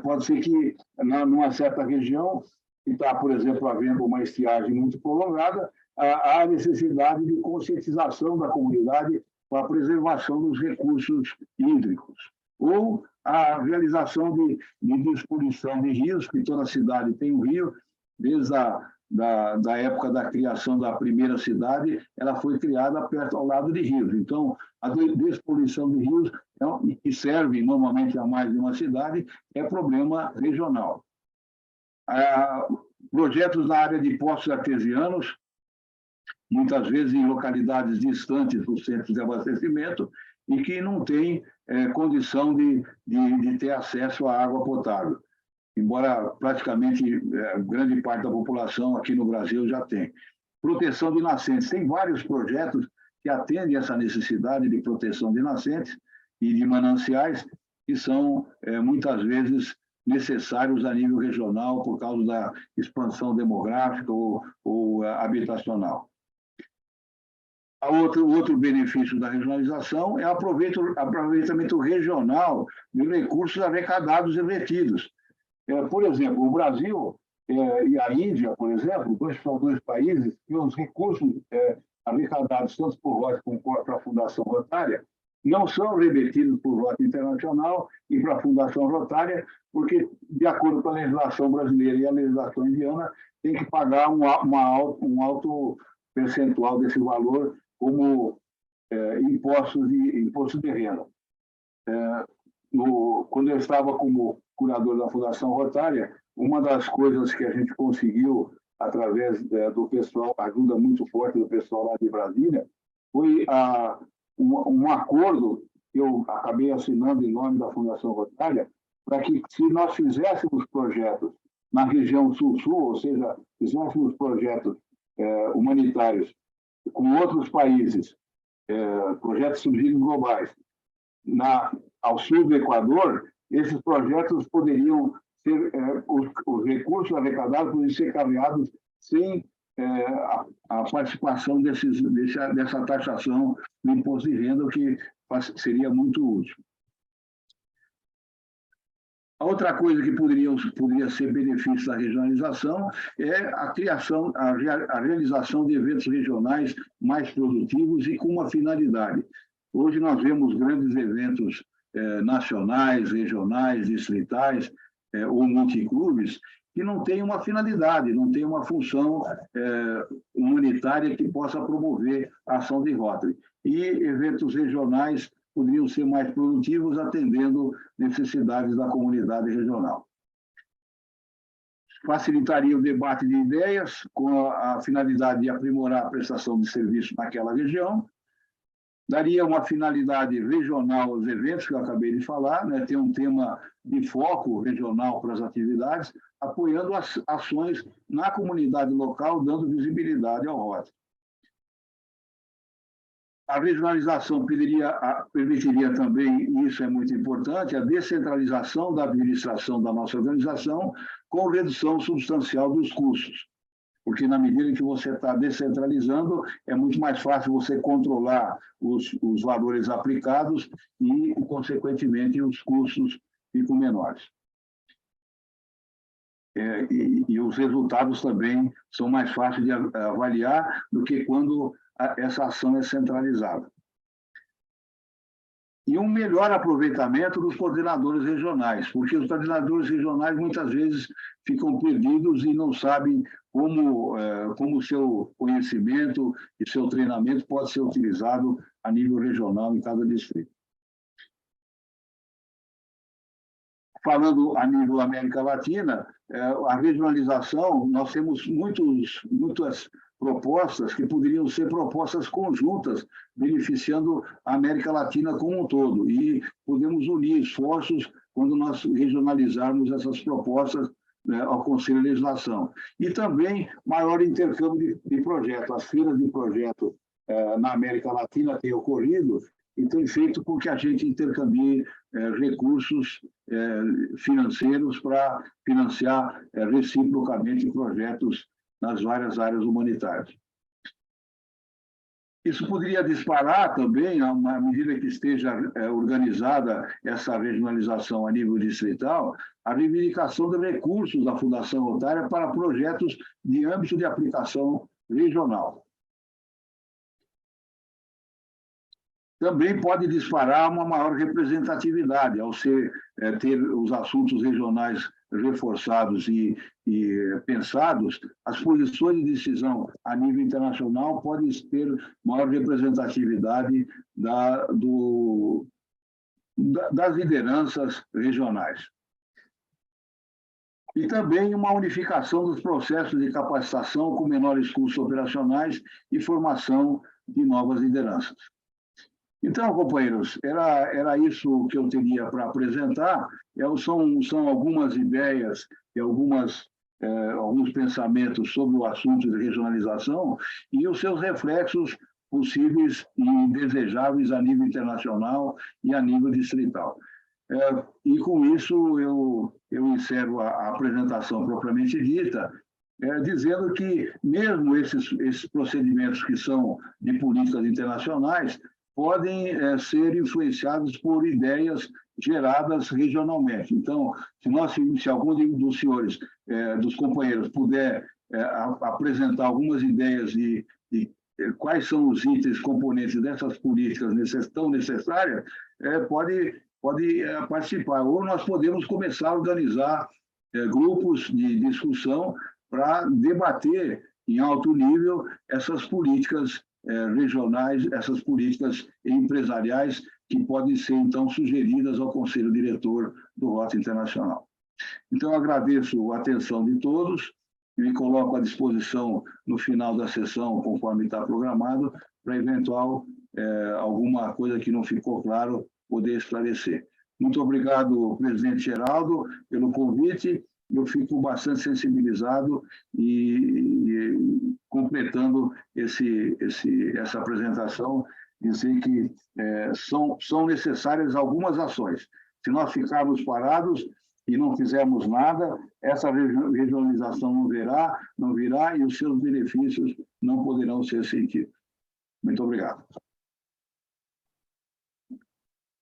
pode ser que, numa certa região, que está, por exemplo, havendo uma estiagem muito prolongada, há necessidade de conscientização da comunidade para a preservação dos recursos hídricos. Ou a realização de despoluição de rios, que toda cidade tem um rio, desde da época da criação da primeira cidade, ela foi criada perto ao lado de rios. Então, a despoluição de rios, que serve normalmente a mais de uma cidade, é problema regional. Projetos na área de poços artesianos, muitas vezes em localidades distantes dos centros de abastecimento e que não têm condição de ter acesso à água potável, embora praticamente grande parte da população aqui no Brasil já tem. Proteção de nascentes. Tem vários projetos que atendem essa necessidade de proteção de nascentes e de mananciais, que são, muitas vezes, necessários a nível regional por causa da expansão demográfica ou habitacional. Outro benefício da regionalização é o aproveitamento regional de recursos arrecadados e retidos. Por exemplo, o Brasil e a Índia, por exemplo, são dois países que os recursos arrecadados tanto por Rotary como para a Fundação Rotária não são remetidos por Rotary Internacional e para a Fundação Rotária, porque, de acordo com a legislação brasileira e a legislação indiana, tem que pagar um alto percentual desse valor como imposto de renda. Quando eu estava como curador da Fundação Rotária, uma das coisas que a gente conseguiu, através do pessoal, ajuda muito forte do pessoal lá de Brasília, foi um acordo que eu acabei assinando em nome da Fundação Rotária, para que, se nós fizéssemos projetos na região sul-sul, ou seja, fizéssemos projetos humanitários com outros países, projetos subsídios globais, ao sul do Equador, esses projetos poderiam ser, os recursos arrecadados poderiam ser carregados sem a participação dessa taxação do imposto de renda, o que seria muito útil. A outra coisa que poderia ser benefício da regionalização é a realização de eventos regionais mais produtivos e com uma finalidade. Hoje nós vemos grandes eventos nacionais, regionais, distritais ou multiclubes que não têm uma finalidade, não têm uma função humanitária que possa promover a ação de Rotary. E eventos regionais poderiam ser mais produtivos, atendendo necessidades da comunidade regional. Facilitaria o debate de ideias, com a finalidade de aprimorar a prestação de serviço naquela região. Daria uma finalidade regional aos eventos, que eu acabei de falar, né? Ter um tema de foco regional para as atividades, apoiando as ações na comunidade local, dando visibilidade ao Rotary. A regionalização permitiria também, e isso é muito importante, a descentralização da administração da nossa organização, com redução substancial dos custos. Porque, na medida em que você está descentralizando, é muito mais fácil você controlar os valores aplicados e, consequentemente, os custos ficam menores. E os resultados também são mais fáceis de avaliar do que quando essa ação é centralizada. E um melhor aproveitamento dos coordenadores regionais, porque os coordenadores regionais muitas vezes ficam perdidos e não sabem como o seu conhecimento e seu treinamento pode ser utilizado a nível regional em cada distrito. Falando a nível América Latina, a regionalização, nós temos muitas propostas que poderiam ser propostas conjuntas, beneficiando a América Latina como um todo. E podemos unir esforços quando nós regionalizarmos essas propostas, né, ao Conselho de Legislação. E também maior intercâmbio de projetos. As feiras de projeto na América Latina têm ocorrido e tem feito com que a gente intercambie recursos financeiros para financiar reciprocamente projetos nas várias áreas humanitárias. Isso poderia disparar também, à medida que esteja organizada essa regionalização a nível distrital, a reivindicação de recursos da Fundação Rotária para projetos de âmbito de aplicação regional. Também pode disparar uma maior representatividade, ao ter os assuntos regionais reforçados e pensados, as posições de decisão a nível internacional podem ter maior representatividade das lideranças regionais. E também uma unificação dos processos de capacitação com menores custos operacionais e formação de novas lideranças. Então, companheiros, era isso que eu teria para apresentar. São algumas ideias e alguns pensamentos sobre o assunto de regionalização e os seus reflexos possíveis e desejáveis a nível internacional e a nível distrital. E com isso eu encerro a apresentação propriamente dita, dizendo que mesmo esses procedimentos que são de políticas internacionais podem ser influenciados por ideias geradas regionalmente. Então, se algum dos senhores, dos companheiros, puder apresentar algumas ideias de quais são os itens componentes dessas políticas tão necessárias, pode participar. Ou nós podemos começar a organizar grupos de discussão para debater em alto nível essas políticas regionais, essas políticas empresariais que podem ser, então, sugeridas ao Conselho Diretor do Rota Internacional. Então, agradeço a atenção de todos e me coloco à disposição no final da sessão, conforme está programado, para eventual alguma coisa que não ficou claro poder esclarecer. Muito obrigado, presidente Geraldo, pelo convite. Eu fico bastante sensibilizado e completando essa apresentação, dizer que são necessárias algumas ações. Se nós ficarmos parados e não fizermos nada, essa regionalização não virá e os seus benefícios não poderão ser sentidos. Muito obrigado.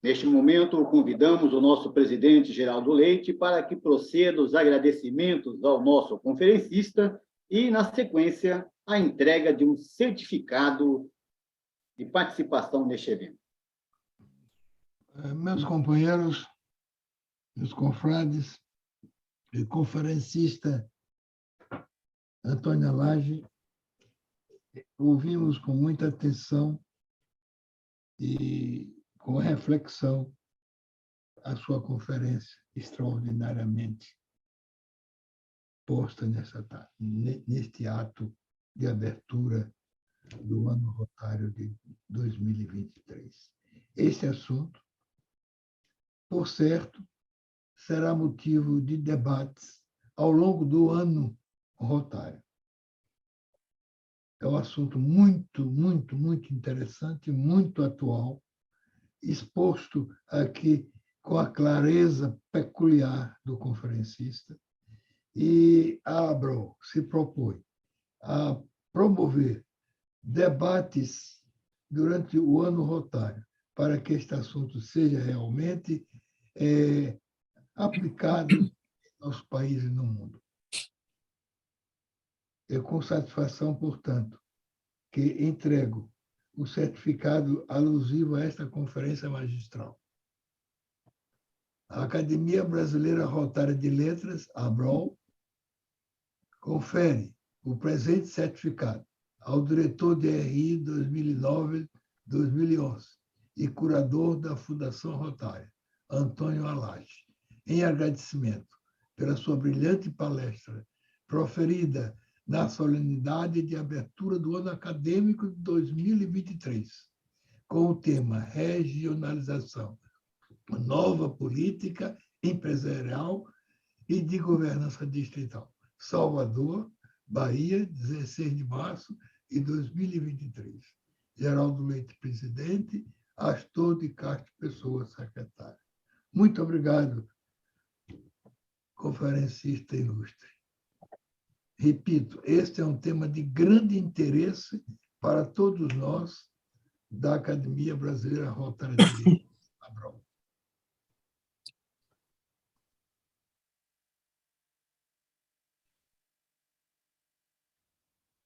Neste momento, convidamos o nosso presidente Geraldo Leite para que proceda os agradecimentos ao nosso conferencista e, na sequência, a entrega de um certificado de participação neste evento. Meus companheiros, meus confrades, o conferencista Antônio Alage, ouvimos com muita atenção e com reflexão a sua conferência extraordinariamente posta neste ato de abertura do ano rotário de 2023. Esse assunto, por certo, será motivo de debates ao longo do ano rotário. É um assunto muito, muito, muito interessante, muito atual, exposto aqui com a clareza peculiar do conferencista, e a ABRO se propõe a promover debates durante o ano rotário para que este assunto seja realmente aplicado em nosso país e no mundo. Eu, com satisfação, portanto, que entrego o certificado alusivo a esta conferência magistral. A Academia Brasileira Rotária de Letras, ABROL, confere o presente certificado ao diretor de RI 2009-2011 e curador da Fundação Rotária, Antônio Alage, em agradecimento pela sua brilhante palestra proferida na solenidade de abertura do ano acadêmico de 2023, com o tema Regionalização, Nova Política Empresarial e de Governança Distrital. Salvador, Bahia, 16 de março de 2023. Geraldo Leite, presidente, Astor de Castro Pessoa, secretário. Muito obrigado, conferencista ilustre. Repito, este é um tema de grande interesse para todos nós da Academia Brasileira Rotária de Leite.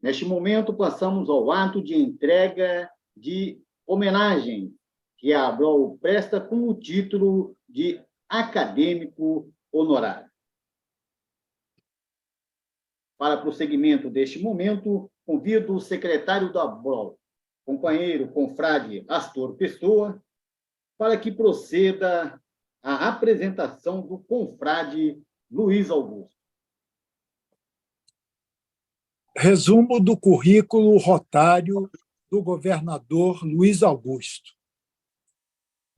Neste momento, passamos ao ato de entrega de homenagem que a ABROL presta com o título de acadêmico honorário. Para prosseguimento deste momento, convido o secretário da ABROL, companheiro confrade Astor Pessoa, para que proceda a apresentação do confrade Luiz Augusto. Resumo do currículo rotário do governador Luiz Augusto.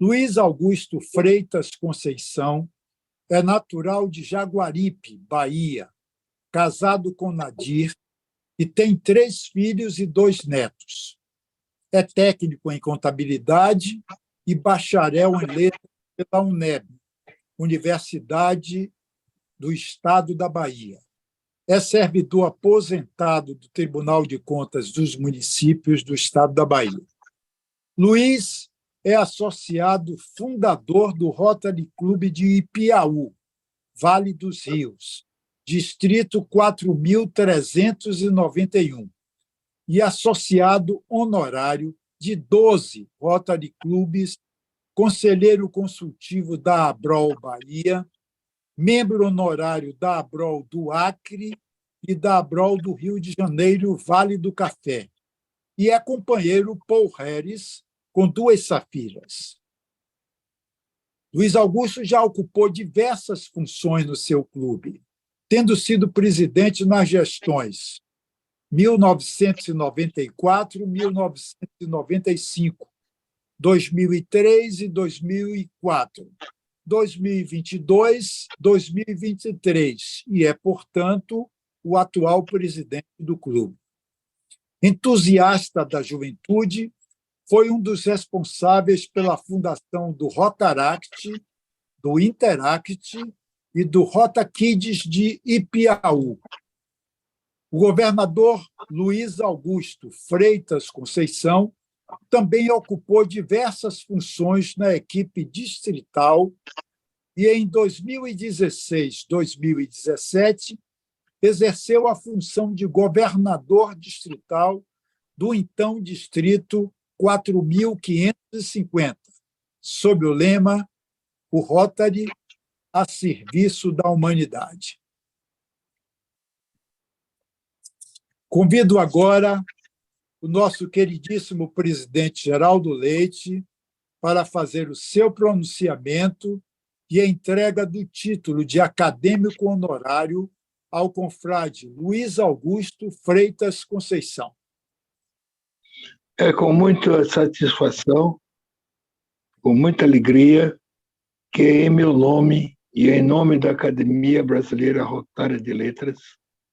Luiz Augusto Freitas Conceição é natural de Jaguaripe, Bahia, casado com Nadir e tem 3 filhos e 2 netos. É técnico em contabilidade e bacharel em letras pela UNEB, Universidade do Estado da Bahia. É servidor aposentado do Tribunal de Contas dos Municípios do Estado da Bahia. Luiz é associado fundador do Rotary Club de Ipiaú, Vale dos Rios, Distrito 4.391, e associado honorário de 12 Rotary Clubes, conselheiro consultivo da ABROL Bahia, membro honorário da ABROL do Acre e da ABROL do Rio de Janeiro, Vale do Café, e é companheiro Paul Harris, com 2 safiras. Luiz Augusto já ocupou diversas funções no seu clube, tendo sido presidente nas gestões 1994, 1995, 2003 e 2004, 2022, 2023, e é, portanto, o atual presidente do clube. Entusiasta da juventude, foi um dos responsáveis pela fundação do Rotaract, do Interact e do Rota Kids de Ipiaú. O governador Luiz Augusto Freitas Conceição também ocupou diversas funções na equipe distrital e, em 2016, 2017, exerceu a função de governador distrital do então Distrito 4.550, sob o lema "O Rotary a serviço da humanidade". Convido agora o nosso queridíssimo presidente Geraldo Leite para fazer o seu pronunciamento e a entrega do título de acadêmico honorário ao confrade Luiz Augusto Freitas Conceição. É com muita satisfação, com muita alegria, que em meu nome e em nome da Academia Brasileira Rotária de Letras,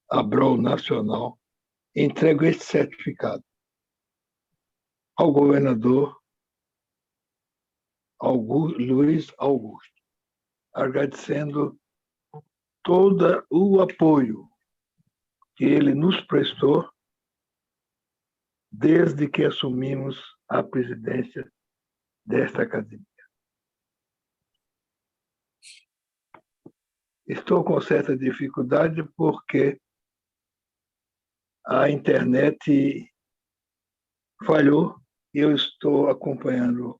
ABROL Nacional, entrego este certificado ao governador Luiz Augusto, agradecendo todo o apoio que ele nos prestou desde que assumimos a presidência desta academia. Estou com certa dificuldade porque a internet falhou e eu estou acompanhando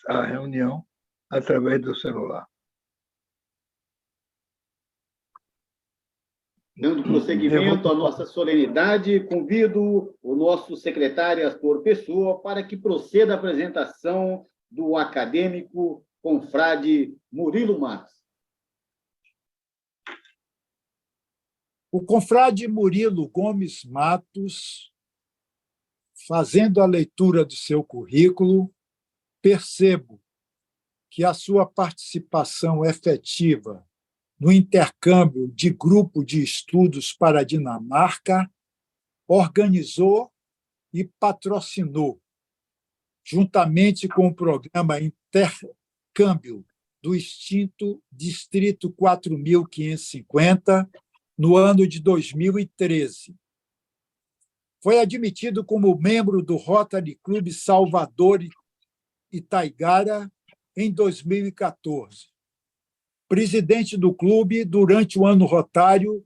a reunião através do celular. Dando prosseguimento à nossa solenidade, convido o nosso secretário Astor Pessoa para que proceda a apresentação do acadêmico confrade Murilo Matos. O confrade Murilo Gomes Matos, fazendo a leitura do seu currículo, percebo que a sua participação efetiva no intercâmbio de grupo de estudos para a Dinamarca organizou e patrocinou, juntamente com o programa Intercâmbio do extinto Distrito 4550, no ano de 2013. Foi admitido como membro do Rotary Club Salvador Itaigara em 2014. Presidente do clube durante o ano rotário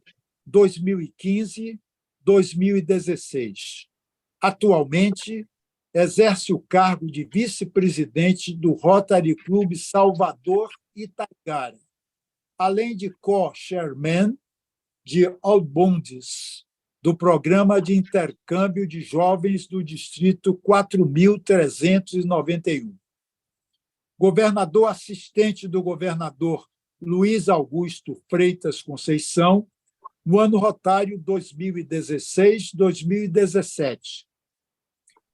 2015-2016. Atualmente, exerce o cargo de vice-presidente do Rotary Club Salvador Itaigara, além de co-chairman de Albondes, do Programa de Intercâmbio de Jovens do Distrito 4.391. Governador assistente do governador Luiz Augusto Freitas Conceição, no ano rotário 2016-2017.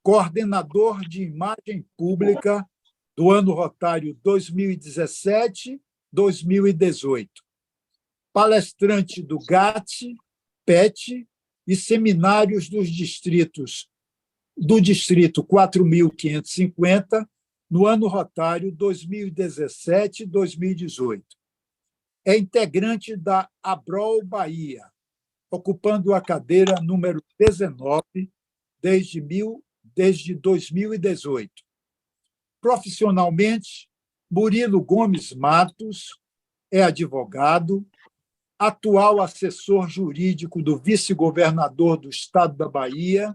Coordenador de imagem pública do ano rotário 2017-2018. Palestrante do GAT, PET e seminários dos distritos do Distrito 4.550, no ano rotário 2017-2018. É integrante da Abrol Bahia, ocupando a cadeira número 19 desde 2018. Profissionalmente, Murilo Gomes Matos é advogado, atual assessor jurídico do vice-governador do Estado da Bahia,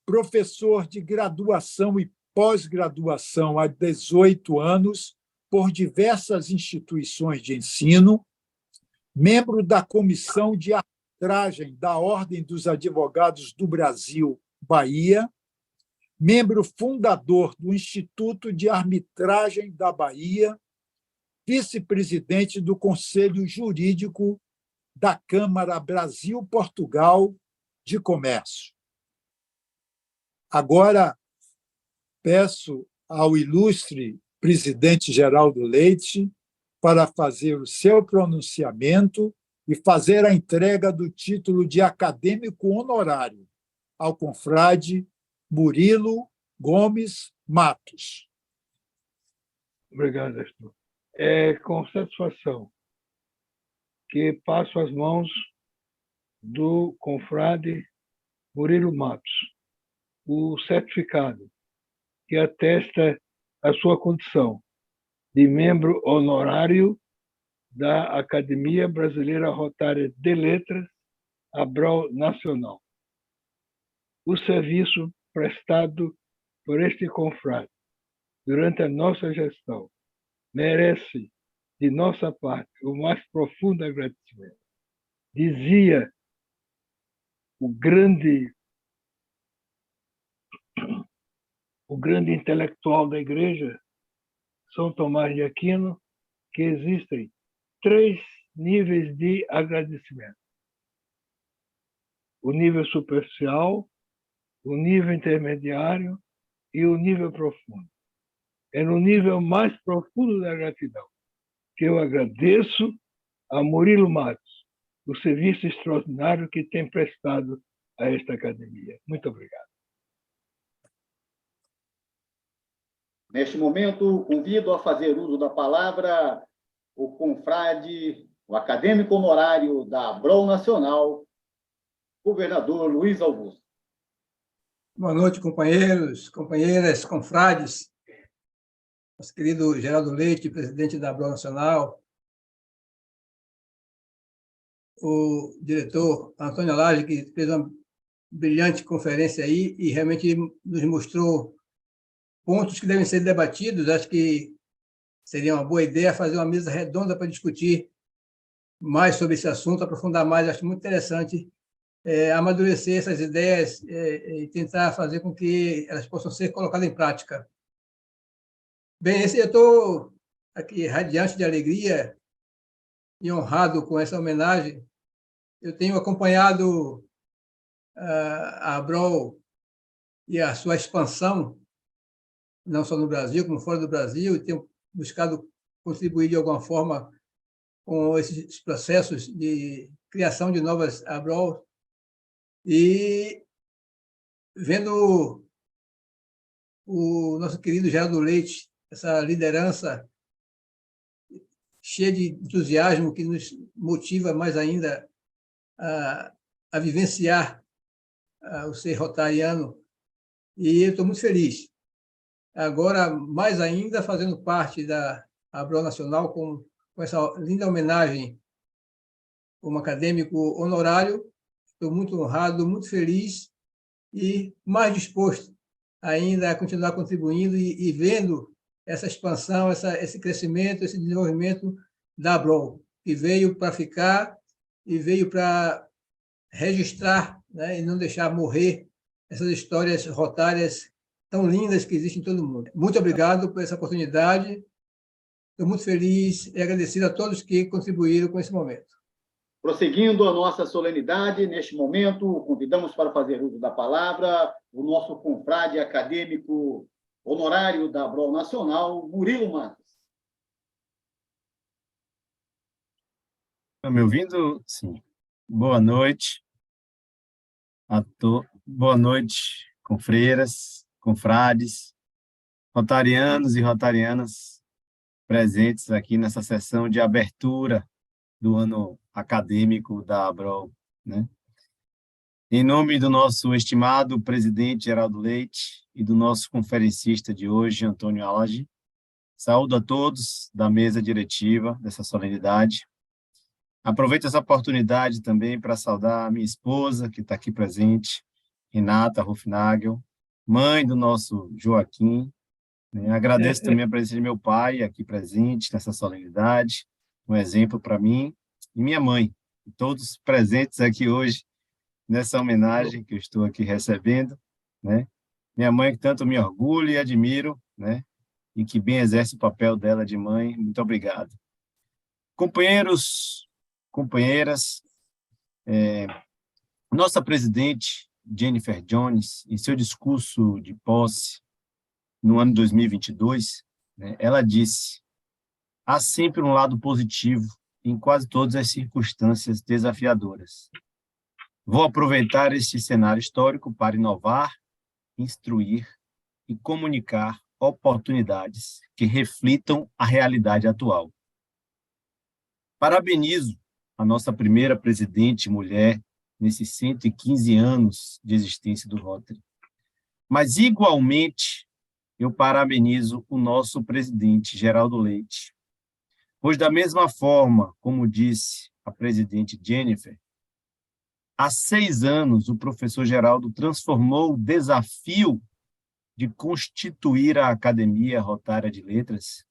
professor de graduação e pós-graduação há 18 anos por diversas instituições de ensino, membro da Comissão de Arbitragem da Ordem dos Advogados do Brasil, Bahia, membro fundador do Instituto de Arbitragem da Bahia, vice-presidente do Conselho Jurídico da Câmara Brasil-Portugal de Comércio. Agora, peço ao ilustre presidente Geraldo Leite para fazer o seu pronunciamento e fazer a entrega do título de acadêmico honorário ao confrade Murilo Gomes Matos. Obrigado, Astor. É com satisfação que passo as mãos do confrade Murilo Matos o certificado que atesta a sua condição de membro honorário da Academia Brasileira Rotária de Letras, Abrol Nacional. O serviço prestado por este confrade durante a nossa gestão merece, de nossa parte, o mais profundo agradecimento. Dizia o grande intelectual da Igreja, São Tomás de Aquino, que existem 3 níveis de agradecimento: o nível superficial, o nível intermediário e o nível profundo. É no nível mais profundo da gratidão que eu agradeço a Murilo Matos o serviço extraordinário que tem prestado a esta academia. Muito obrigado. Neste momento, convido a fazer uso da palavra o confrade, o acadêmico honorário da Abrol Nacional, governador Luiz Augusto. Boa noite, companheiros, companheiras, confrades. Nosso querido Geraldo Leite, presidente da Abrol Nacional, o diretor Antônio Alage, que fez uma brilhante conferência aí e realmente nos mostrou pontos que devem ser debatidos. Acho que seria uma boa ideia fazer uma mesa redonda para discutir mais sobre esse assunto, aprofundar mais. Acho muito interessante amadurecer essas ideias e tentar fazer com que elas possam ser colocadas em prática. Bem, eu estou aqui radiante de alegria e honrado com essa homenagem. Eu tenho acompanhado a ABROL e a sua expansão, não só no Brasil, como fora do Brasil, e tenho buscado contribuir de alguma forma com esses processos de criação de novas ABROL. E vendo o nosso querido Geraldo Leite, essa liderança cheia de entusiasmo que nos motiva mais ainda a vivenciar o ser rotariano, e eu estou muito feliz. Agora, mais ainda, fazendo parte da ABROL Nacional, com essa linda homenagem como acadêmico honorário, estou muito honrado, muito feliz e mais disposto ainda a continuar contribuindo e vendo essa expansão, esse crescimento, esse desenvolvimento da ABROL, que veio para ficar e veio para registrar, né, e não deixar morrer essas histórias rotárias tão lindas que existem em todo o mundo. Muito obrigado por essa oportunidade. Estou muito feliz e agradecido a todos que contribuíram com esse momento. Prosseguindo a nossa solenidade, neste momento, convidamos para fazer uso da palavra o nosso confrade acadêmico honorário da ABROL Nacional, Murilo Matos. Estão me ouvindo? Sim. Boa noite a todos. Boa noite, confreiras, confrades, rotarianos e rotarianas presentes aqui nessa sessão de abertura do ano acadêmico da ABROL, né? Em nome do nosso estimado presidente Geraldo Leite e do nosso conferencista de hoje, Antônio Alage, saúdo a todos da mesa diretiva dessa solenidade. Aproveito essa oportunidade também para saudar a minha esposa, que está aqui presente, Renata Hofnagel, mãe do nosso Joaquim. Agradeço também a presença de meu pai aqui presente nessa solenidade, um exemplo para mim, e minha mãe, todos presentes aqui hoje nessa homenagem que eu estou aqui recebendo, né? Minha mãe que tanto me orgulho e admiro, né? E que bem exerce o papel dela de mãe. Muito obrigado. Companheiros, companheiras, nossa presidente, Jennifer Jones, em seu discurso de posse no ano 2022, né, ela disse: há sempre um lado positivo em quase todas as circunstâncias desafiadoras. Vou aproveitar este cenário histórico para inovar, instruir e comunicar oportunidades que reflitam a realidade atual. Parabenizo a nossa primeira presidente mulher nesses 115 anos de existência do Rotary. Mas, igualmente, eu parabenizo o nosso presidente, Geraldo Leite, pois, da mesma forma, como disse a presidente Jennifer, há 6 anos o professor Geraldo transformou o desafio de constituir a Academia Rotária de Letras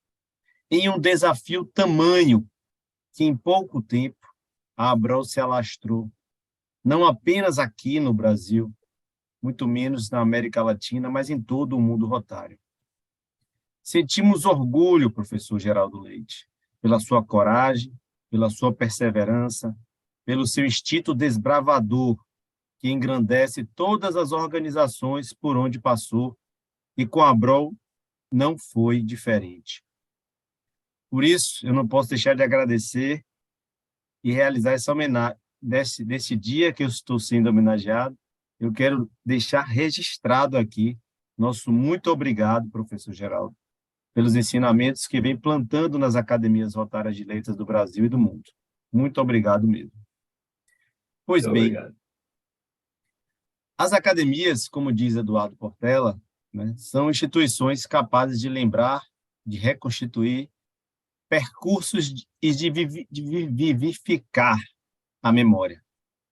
em um desafio tamanho que, em pouco tempo, a ABROL se alastrou, não apenas aqui no Brasil, muito menos na América Latina, mas em todo o mundo rotário. Sentimos orgulho, professor Geraldo Leite, pela sua coragem, pela sua perseverança, pelo seu instinto desbravador, que engrandece todas as organizações por onde passou, e com a ABROL não foi diferente. Por isso, eu não posso deixar de agradecer e realizar essa homenagem. Desse dia que eu estou sendo homenageado, eu quero deixar registrado aqui nosso muito obrigado, professor Geraldo, pelos ensinamentos que vem plantando nas academias rotárias de letras do Brasil e do mundo. Muito obrigado mesmo. Pois Muito bem, obrigado. As academias, como diz Eduardo Portela, né, são instituições capazes de lembrar, de reconstituir percursos e de vivificar a memória.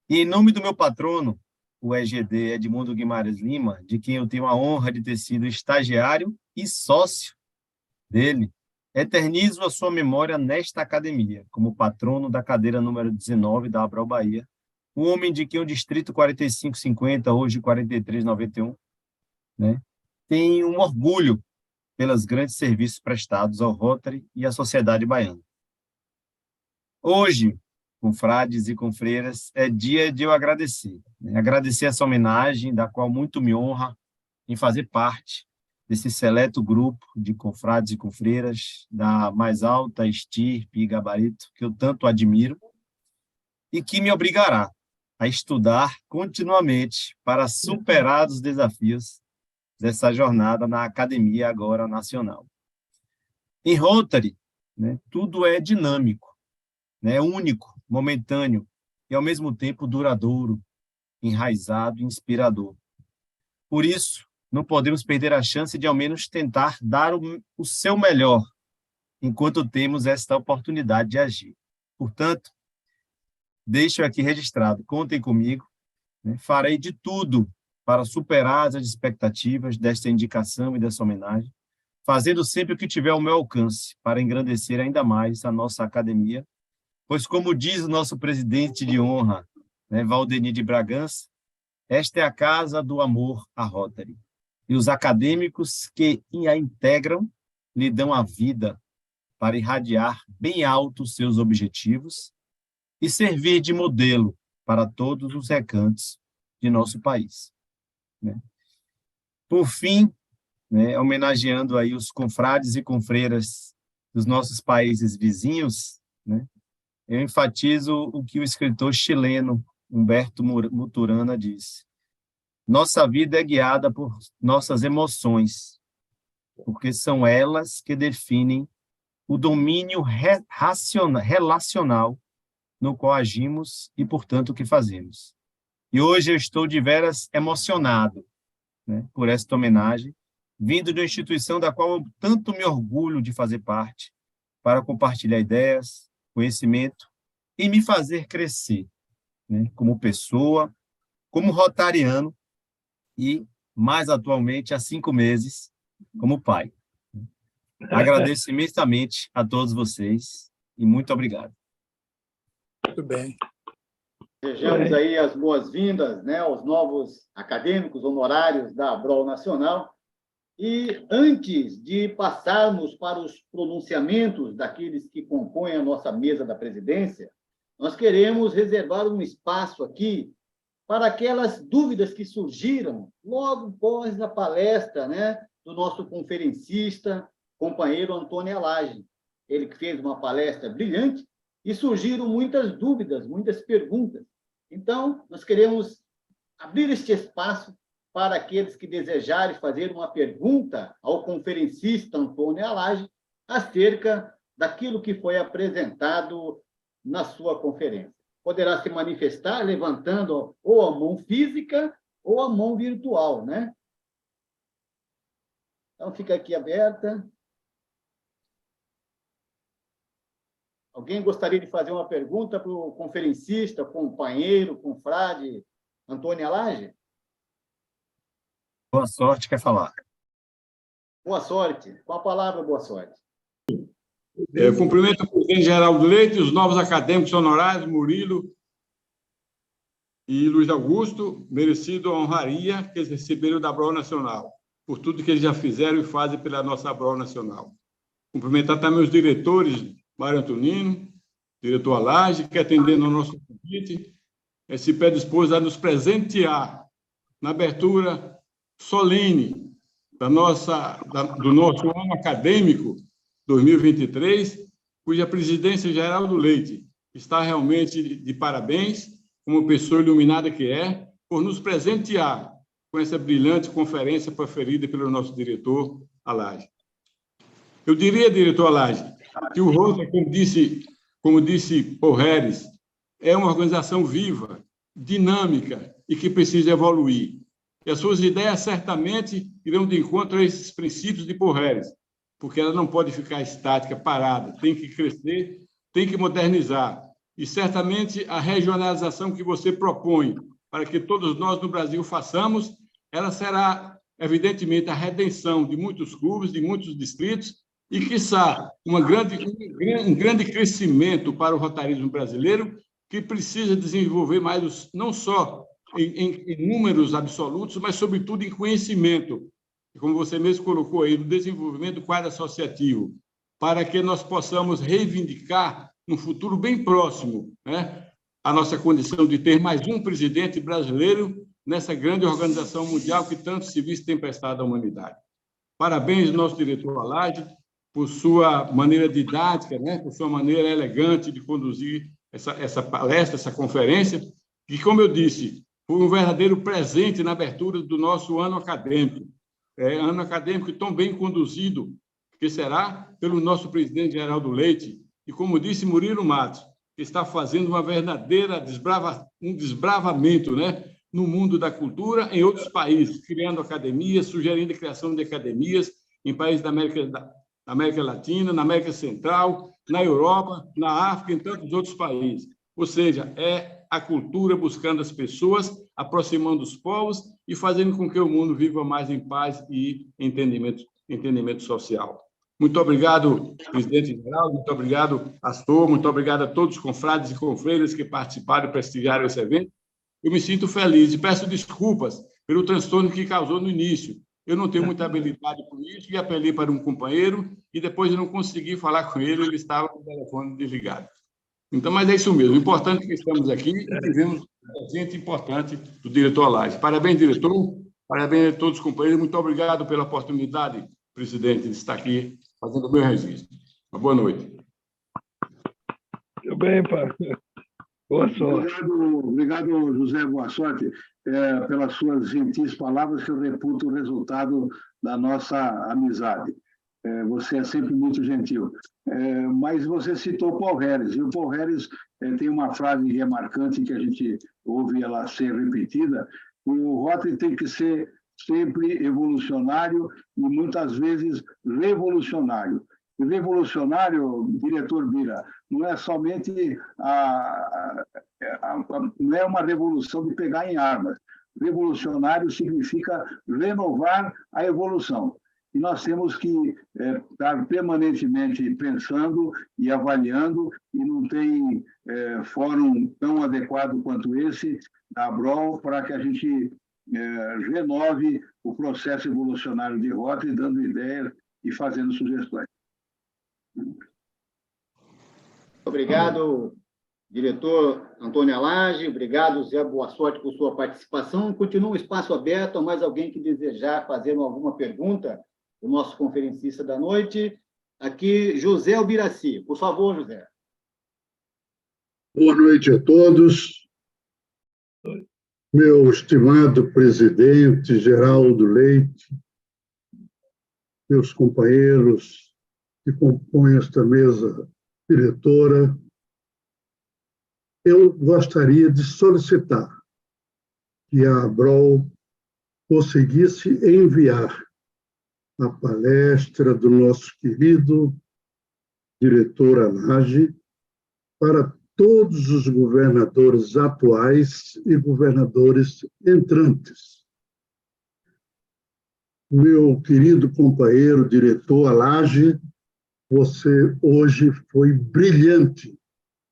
E, em nome do meu patrono, o EGD Edmundo Guimarães Lima, de quem eu tenho a honra de ter sido estagiário e sócio dele Eternizo a sua memória nesta academia, como patrono da cadeira número 19 da Abral Bahia, o homem de quem o Distrito 4550, hoje 4391, né, tem um orgulho pelos grandes serviços prestados ao Rotary e à sociedade baiana. Hoje, confrades e confreiras, é dia de eu agradecer. Né? Agradecer essa homenagem, da qual muito me honra em fazer parte desse seleto grupo de confrades e confreiras da mais alta estirpe e gabarito que eu tanto admiro e que me obrigará a estudar continuamente para superar os desafios dessa jornada na Academia agora Nacional. Em Rotary, né, tudo é dinâmico, né, único, momentâneo e, ao mesmo tempo, duradouro, enraizado e inspirador. Por isso, não podemos perder a chance de, ao menos, tentar dar o seu melhor enquanto temos esta oportunidade de agir. Portanto, deixo aqui registrado, contem comigo, né, farei de tudo para superar as expectativas desta indicação e dessa homenagem, fazendo sempre o que tiver ao meu alcance para engrandecer ainda mais a nossa academia, pois, como diz o nosso presidente de honra, né, Valdemir de Bragança, esta é a casa do amor à Rotary. E os acadêmicos que a integram lhe dão a vida para irradiar bem alto seus objetivos e servir de modelo para todos os recantos de nosso país. Né? Por fim, né, homenageando aí os confrades e confreiras dos nossos países vizinhos, né, eu enfatizo o que o escritor chileno Humberto Maturana diz: nossa vida é guiada por nossas emoções, porque são elas que definem o domínio relacional no qual agimos e, portanto, o que fazemos. E hoje eu estou de veras emocionado, né, por esta homenagem, vindo de uma instituição da qual eu tanto me orgulho de fazer parte, para compartilhar ideias, conhecimento e me fazer crescer, né, como pessoa, como rotariano e, mais atualmente, há 5 meses, como pai. Agradeço imensamente a todos vocês e muito obrigado. Muito bem. Desejamos aí as boas-vindas, né, aos novos acadêmicos honorários da Abral Nacional. E antes de passarmos para os pronunciamentos daqueles que compõem a nossa mesa da presidência, nós queremos reservar um espaço aqui para aquelas dúvidas que surgiram logo após a palestra, né, do nosso conferencista, companheiro Antônio Alage. Ele que fez uma palestra brilhante e surgiram muitas dúvidas, muitas perguntas. Então, nós queremos abrir este espaço para aqueles que desejarem fazer uma pergunta ao conferencista Antônio Alage acerca daquilo que foi apresentado na sua conferência. Poderá se manifestar levantando ou a mão física ou a mão virtual, né? Então, fica aqui aberta. Alguém gostaria de fazer uma pergunta para o conferencista, companheiro, confrade Antônio Alage? Boa sorte, quer falar. Boa sorte. Com a palavra, boa sorte. Cumprimento o presidente Geraldo Leite, os novos acadêmicos honorários, Murilo e Luiz Augusto, merecido a honraria que eles receberam da Abral Nacional, por tudo que eles já fizeram e fazem pela nossa Abral Nacional. Cumprimentar também os diretores, Mário Antonino, diretor Alage, que atendendo ao nosso convite, se predispôs a nos presentear na abertura solene do nosso ano acadêmico 2023, cuja presidência Geraldo Leite está realmente de parabéns, como pessoa iluminada que é, por nos presentear com essa brilhante conferência proferida pelo nosso diretor Alage. Eu diria, diretor Alage, que o Rotary, como disse Paul Harris, é uma organização viva, dinâmica e que precisa evoluir. E as suas ideias certamente irão de encontro a esses princípios de Paul Harris, porque ela não pode ficar estática, parada, tem que crescer, tem que modernizar. E certamente a regionalização que você propõe para que todos nós no Brasil façamos, ela será, evidentemente, a redenção de muitos clubes, de muitos distritos, e, quiçá, um grande crescimento para o rotarismo brasileiro, que precisa desenvolver mais, não só em números absolutos, mas, sobretudo, em conhecimento, como você mesmo colocou aí, no desenvolvimento do quadro associativo, para que nós possamos reivindicar, no futuro bem próximo, né, a nossa condição de ter mais um presidente brasileiro nessa grande organização mundial que tanto serviço tem prestado à humanidade. Parabéns ao nosso diretor Alage por sua maneira didática, né, por sua maneira elegante de conduzir essa palestra, essa conferência, que, como eu disse, foi um verdadeiro presente na abertura do nosso ano acadêmico. Ano acadêmico tão bem conduzido, que será pelo nosso presidente Geraldo Leite, e, como disse Murilo Matos, que está fazendo uma verdadeira desbravamento, né, no mundo da cultura em outros países, criando academias, sugerindo a criação de academias em países da América Latina, na América Central, na Europa, na África e em tantos outros países. Ou seja, é a cultura buscando as pessoas, aproximando os povos e fazendo com que o mundo viva mais em paz e entendimento social. Muito obrigado, presidente geral, muito obrigado, Astor, muito obrigado a todos os confrades e confreiras que participaram e prestigiaram esse evento. Eu me sinto feliz e peço desculpas pelo transtorno que causou no início. Eu não tenho muita habilidade com isso e apelei para um companheiro e depois eu não consegui falar com ele, ele estava com o telefone desligado. Então, mas é isso mesmo. O importante é que estamos aqui e tivemos um presente importante do diretor Alage. Parabéns, diretor. Parabéns a todos os companheiros. Muito obrigado pela oportunidade, presidente, de estar aqui fazendo o meu registro. Uma boa noite. Muito bem, pai. Boa sorte. Obrigado, José, boa sorte, pelas suas gentis palavras, que eu reputo o resultado da nossa amizade. Você é sempre muito gentil. Mas você citou Paul Harris, e o Paul Harris tem uma frase remarcante que a gente ouve ela ser repetida: o Rotary tem que ser sempre evolucionário e muitas vezes revolucionário. E revolucionário, diretor Bira, não é somente não é uma revolução de pegar em armas. Revolucionário significa renovar a evolução. E nós temos que estar permanentemente pensando e avaliando, e não tem fórum tão adequado quanto esse da ABROL para que a gente renove o processo evolucionário de Rotary, dando ideias e fazendo sugestões. Obrigado, diretor Antônio Alage. Obrigado, Zé, boa sorte por sua participação. Continua um espaço aberto a mais alguém que desejar fazer alguma pergunta, o nosso conferencista da noite. Aqui, José Albiraci. Por favor, José. Boa noite a todos. Meu estimado presidente Geraldo Leite, meus companheiros que compõem esta mesa diretora, eu gostaria de solicitar que a ABROL conseguisse enviar a palestra do nosso querido diretor Alage para todos os governadores atuais e governadores entrantes. Meu querido companheiro diretor Alage, você hoje foi brilhante,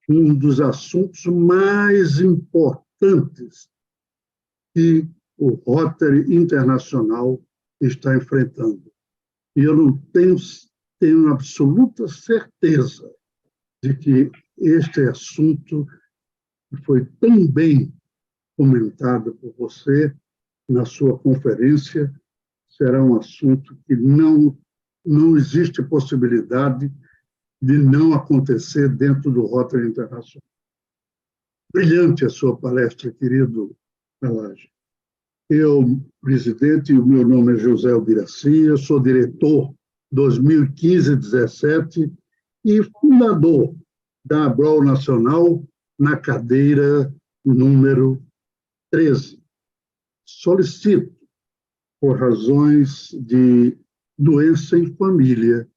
um dos assuntos mais importantes que o Rotary Internacional está enfrentando. E eu não tenho absoluta certeza de que este assunto que foi tão bem comentado por você na sua conferência será um assunto que não existe possibilidade de não acontecer dentro do Rotary Internacional. Brilhante a sua palestra, querido Alage. Eu, presidente, o meu nome é José Albiraci, eu sou diretor 2015-17 e fundador da ABROL Nacional na cadeira número 13. Solicito, por razões de doença em família,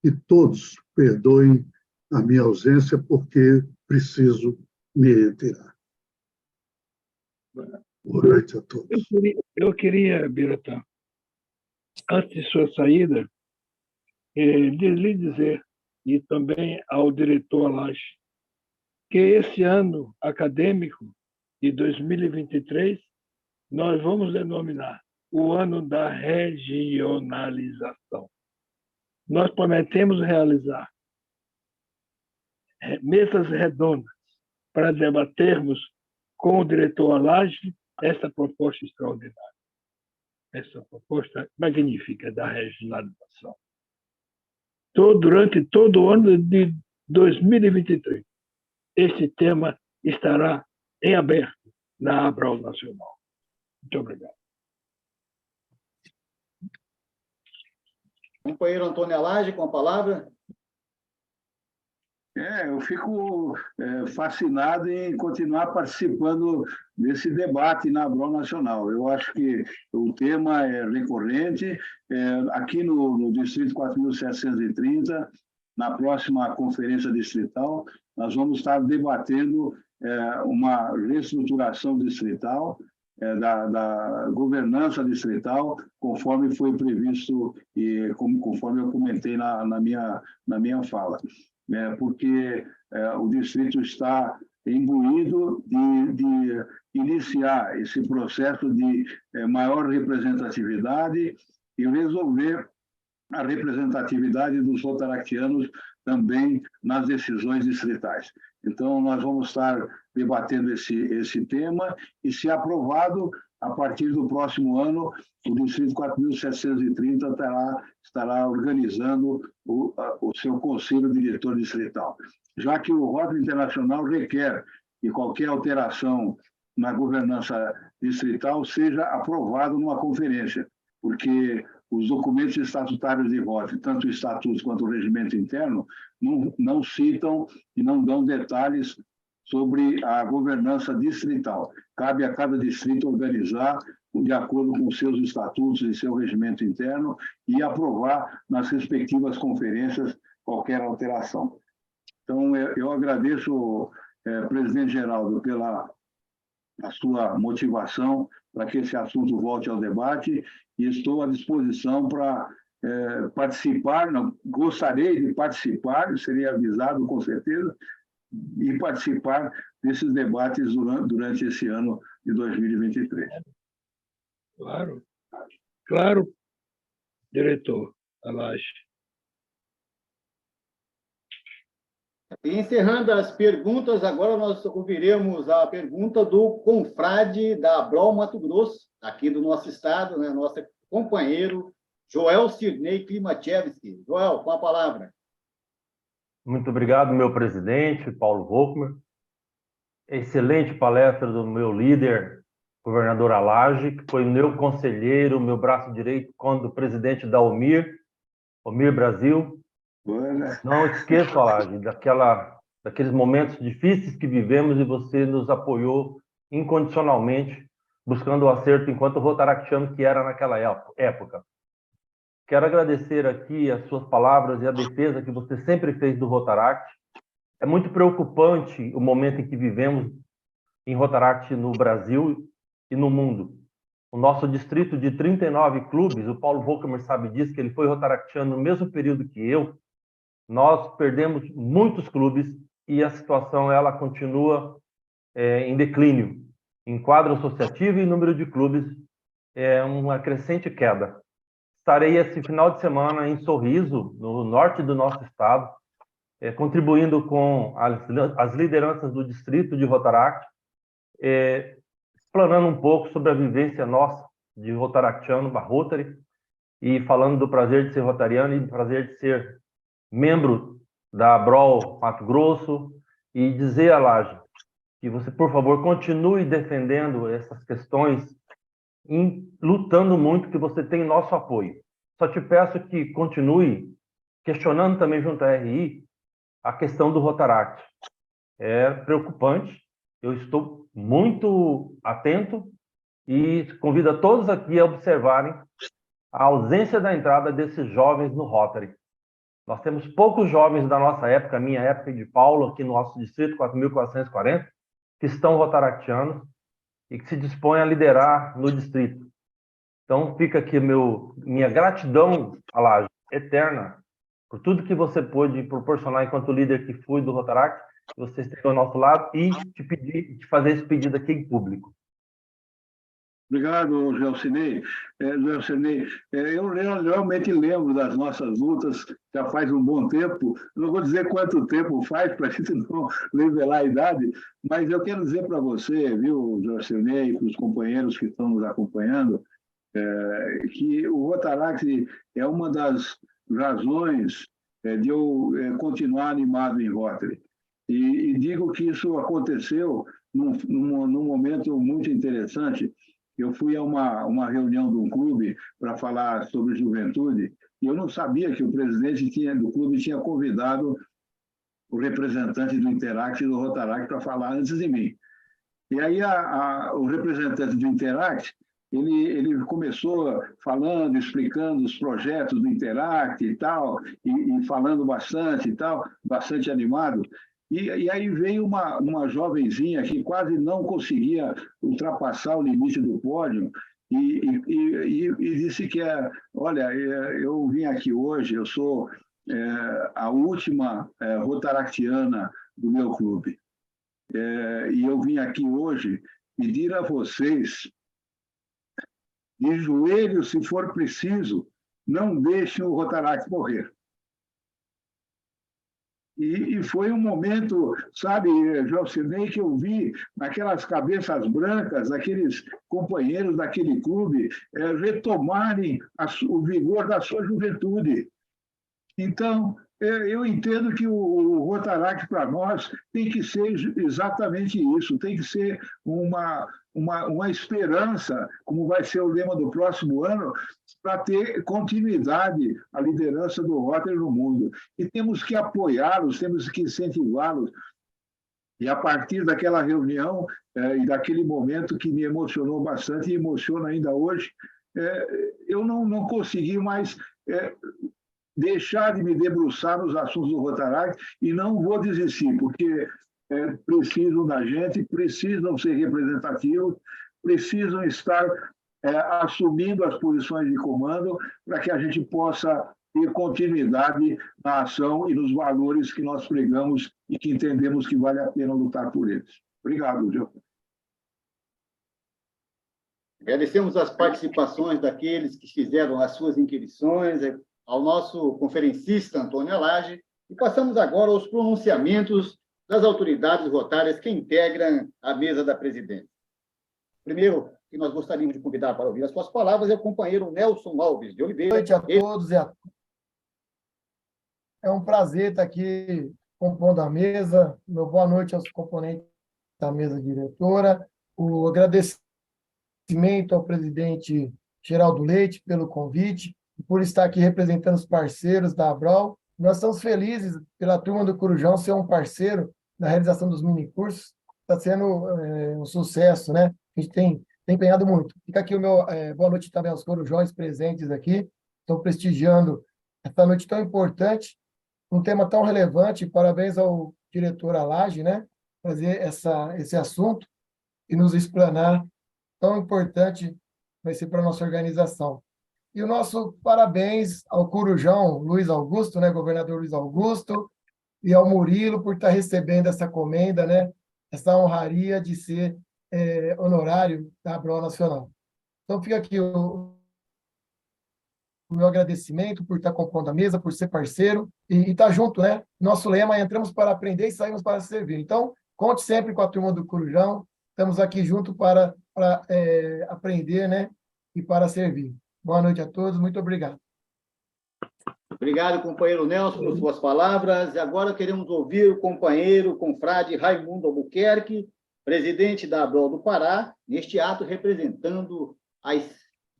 que todos perdoem a minha ausência, porque preciso me retirar. Boa noite a todos. Eu queria, Biratã, antes de sua saída, lhe dizer, e também ao diretor Laje, que esse ano acadêmico de 2023 nós vamos denominar o ano da regionalização. Nós prometemos realizar mesas redondas para debatermos com o diretor Laje essa proposta extraordinária, essa proposta magnífica da regionalização. Durante todo o ano de 2023, este tema estará em aberto na Abral Nacional. Muito obrigado. Companheiro Antônio Alage, com a palavra. Eu fico fascinado em continuar participando desse debate na Abral Nacional. Eu acho que o tema é recorrente. Aqui no Distrito 4.730, na próxima conferência distrital, nós vamos estar debatendo uma reestruturação distrital, da governança distrital, conforme foi previsto e conforme eu comentei na minha fala. Porque o distrito está imbuído de iniciar esse processo de maior representatividade e resolver a representatividade dos rotaractianos também nas decisões distritais. Então, nós vamos estar debatendo esse tema e, se aprovado, a partir do próximo ano, o Distrito 4.730 estará organizando o seu Conselho Diretor Distrital. Já que o Rotary Internacional requer que qualquer alteração na governança distrital seja aprovado numa conferência, porque os documentos estatutários de Rotary, tanto o Estatuto quanto o Regimento Interno, não citam e não dão detalhes sobre a governança distrital. Cabe a cada distrito organizar de acordo com seus estatutos e seu regimento interno e aprovar nas respectivas conferências qualquer alteração. Então, eu agradeço, presidente Geraldo, pela sua motivação para que esse assunto volte ao debate e estou à disposição para participar, gostaria de participar, seria avisado com certeza, e participar desses debates durante esse ano de 2023. Claro, diretor Alage. E encerrando as perguntas, agora nós ouviremos a pergunta do confrade da Abral Mato Grosso, aqui do nosso estado, né, nosso companheiro Joel Cirnei Klimachevski. Joel, com a palavra. Muito obrigado, meu presidente, Paulo Volkmer. Excelente palestra do meu líder, governador Alage, que foi meu conselheiro, meu braço direito, quando presidente da Omir Brasil. Não esqueço, Alage, daqueles momentos difíceis que vivemos e você nos apoiou incondicionalmente, buscando o acerto enquanto rotaractiano que era naquela época. Quero agradecer aqui as suas palavras e a defesa que você sempre fez do Rotaract. É muito preocupante o momento em que vivemos em Rotaract no Brasil e no mundo. O nosso distrito de 39 clubes, o Paulo Volkmer sabe disso, que ele foi rotaractiano no mesmo período que eu, nós perdemos muitos clubes e a situação ela continua em declínio. Em quadro associativo e número de clubes, é uma crescente queda. Estarei esse final de semana em Sorriso, no norte do nosso estado, contribuindo com as lideranças do distrito de Rotaract, explanando um pouco sobre a vivência nossa de rotaractiano, Rotary, e falando do prazer de ser rotariano e do prazer de ser membro da Abral Mato Grosso, e dizer a Laje que você, por favor, continue defendendo essas questões, lutando muito, que você tem nosso apoio. Só te peço que continue questionando também junto à RI a questão do Rotaract. É preocupante, eu estou muito atento e convido a todos aqui a observarem a ausência da entrada desses jovens no Rotary. Nós temos poucos jovens da nossa época, minha época de Paulo, aqui no nosso distrito, 4.440, que estão rotaractianos e que se dispõem a liderar no distrito. Então, fica aqui minha gratidão, Alage, eterna, por tudo que você pôde proporcionar enquanto líder que fui do Rotaract, que você esteve ao nosso lado, e te fazer esse pedido aqui em público. Obrigado, Gelsinei. Eu realmente lembro das nossas lutas já faz um bom tempo. Não vou dizer quanto tempo faz, para a gente não revelar a idade, mas eu quero dizer para você, viu, Gelsinei, para os companheiros que estão nos acompanhando, que o Rotaract é uma das razões de eu continuar animado em Rotary. E digo que isso aconteceu num momento muito interessante. Eu fui a uma reunião de um clube para falar sobre juventude e eu não sabia que o presidente do clube tinha convidado o representante do Interact e do Rotaract para falar antes de mim. E aí o representante do Interact, ele começou falando, explicando os projetos do Interact e tal, e falando bastante e tal, bastante animado. E aí veio uma jovenzinha que quase não conseguia ultrapassar o limite do pódio e disse que, olha, eu vim aqui hoje, eu sou a última rotaractiana do meu clube. E eu vim aqui hoje pedir a vocês, de joelhos, se for preciso, não deixem o Rotaract morrer. E foi um momento, sabe, Gelsinei, que eu vi naquelas cabeças brancas, aqueles companheiros daquele clube, retomarem o vigor da sua juventude. Então, eu entendo que o Rotaract, para nós, tem que ser exatamente isso, tem que ser uma esperança, como vai ser o lema do próximo ano, para ter continuidade a liderança do Rotary no mundo. E temos que apoiá-los, temos que incentivá-los. E a partir daquela reunião e daquele momento que me emocionou bastante e emociona ainda hoje, eu não consegui mais deixar de me debruçar nos assuntos do Rotaract e não vou desistir, porque precisam da gente, precisam ser representativos, precisam estar assumindo as posições de comando para que a gente possa ter continuidade na ação e nos valores que nós pregamos e que entendemos que vale a pena lutar por eles. Obrigado, Gil. Agradecemos as participações daqueles que fizeram as suas inquirições, ao nosso conferencista, Antônio Alage, e passamos agora aos pronunciamentos das autoridades rotárias que integram a mesa da presidência. Primeiro, que nós gostaríamos de convidar para ouvir as suas palavras é o companheiro Nelson Alves de Oliveira. Boa noite a todos e a todas. É um prazer estar aqui compondo a mesa. Meu boa noite aos componentes da mesa diretora. O agradecimento ao presidente Geraldo Leite pelo convite, por estar aqui representando os parceiros da Abral. Nós estamos felizes pela turma do Corujão ser um parceiro na realização dos minicursos. Está sendo um sucesso, né? A gente tem empenhado muito. Fica aqui o meu boa noite também aos corujões presentes aqui. Estão prestigiando essa noite tão importante, um tema tão relevante. Parabéns ao diretor Alage, né? Trazer esse assunto e nos explanar tão importante vai ser para a nossa organização. E o nosso parabéns ao Corujão Luiz Augusto, né? Governador Luiz Augusto, e ao Murilo por estar recebendo essa comenda, né? Essa honraria de ser honorário da Abral Nacional. Então, fica aqui o meu agradecimento por estar compondo a mesa, por ser parceiro e estar junto, né? Nosso lema é entramos para aprender e saímos para servir. Então, conte sempre com a turma do Corujão. Estamos aqui junto para aprender, né? E para servir. Boa noite a todos. Muito obrigado. Obrigado, companheiro Nelson, por suas palavras. E agora queremos ouvir o companheiro, confrade Raimundo Albuquerque, presidente da Abral do Pará, neste ato representando as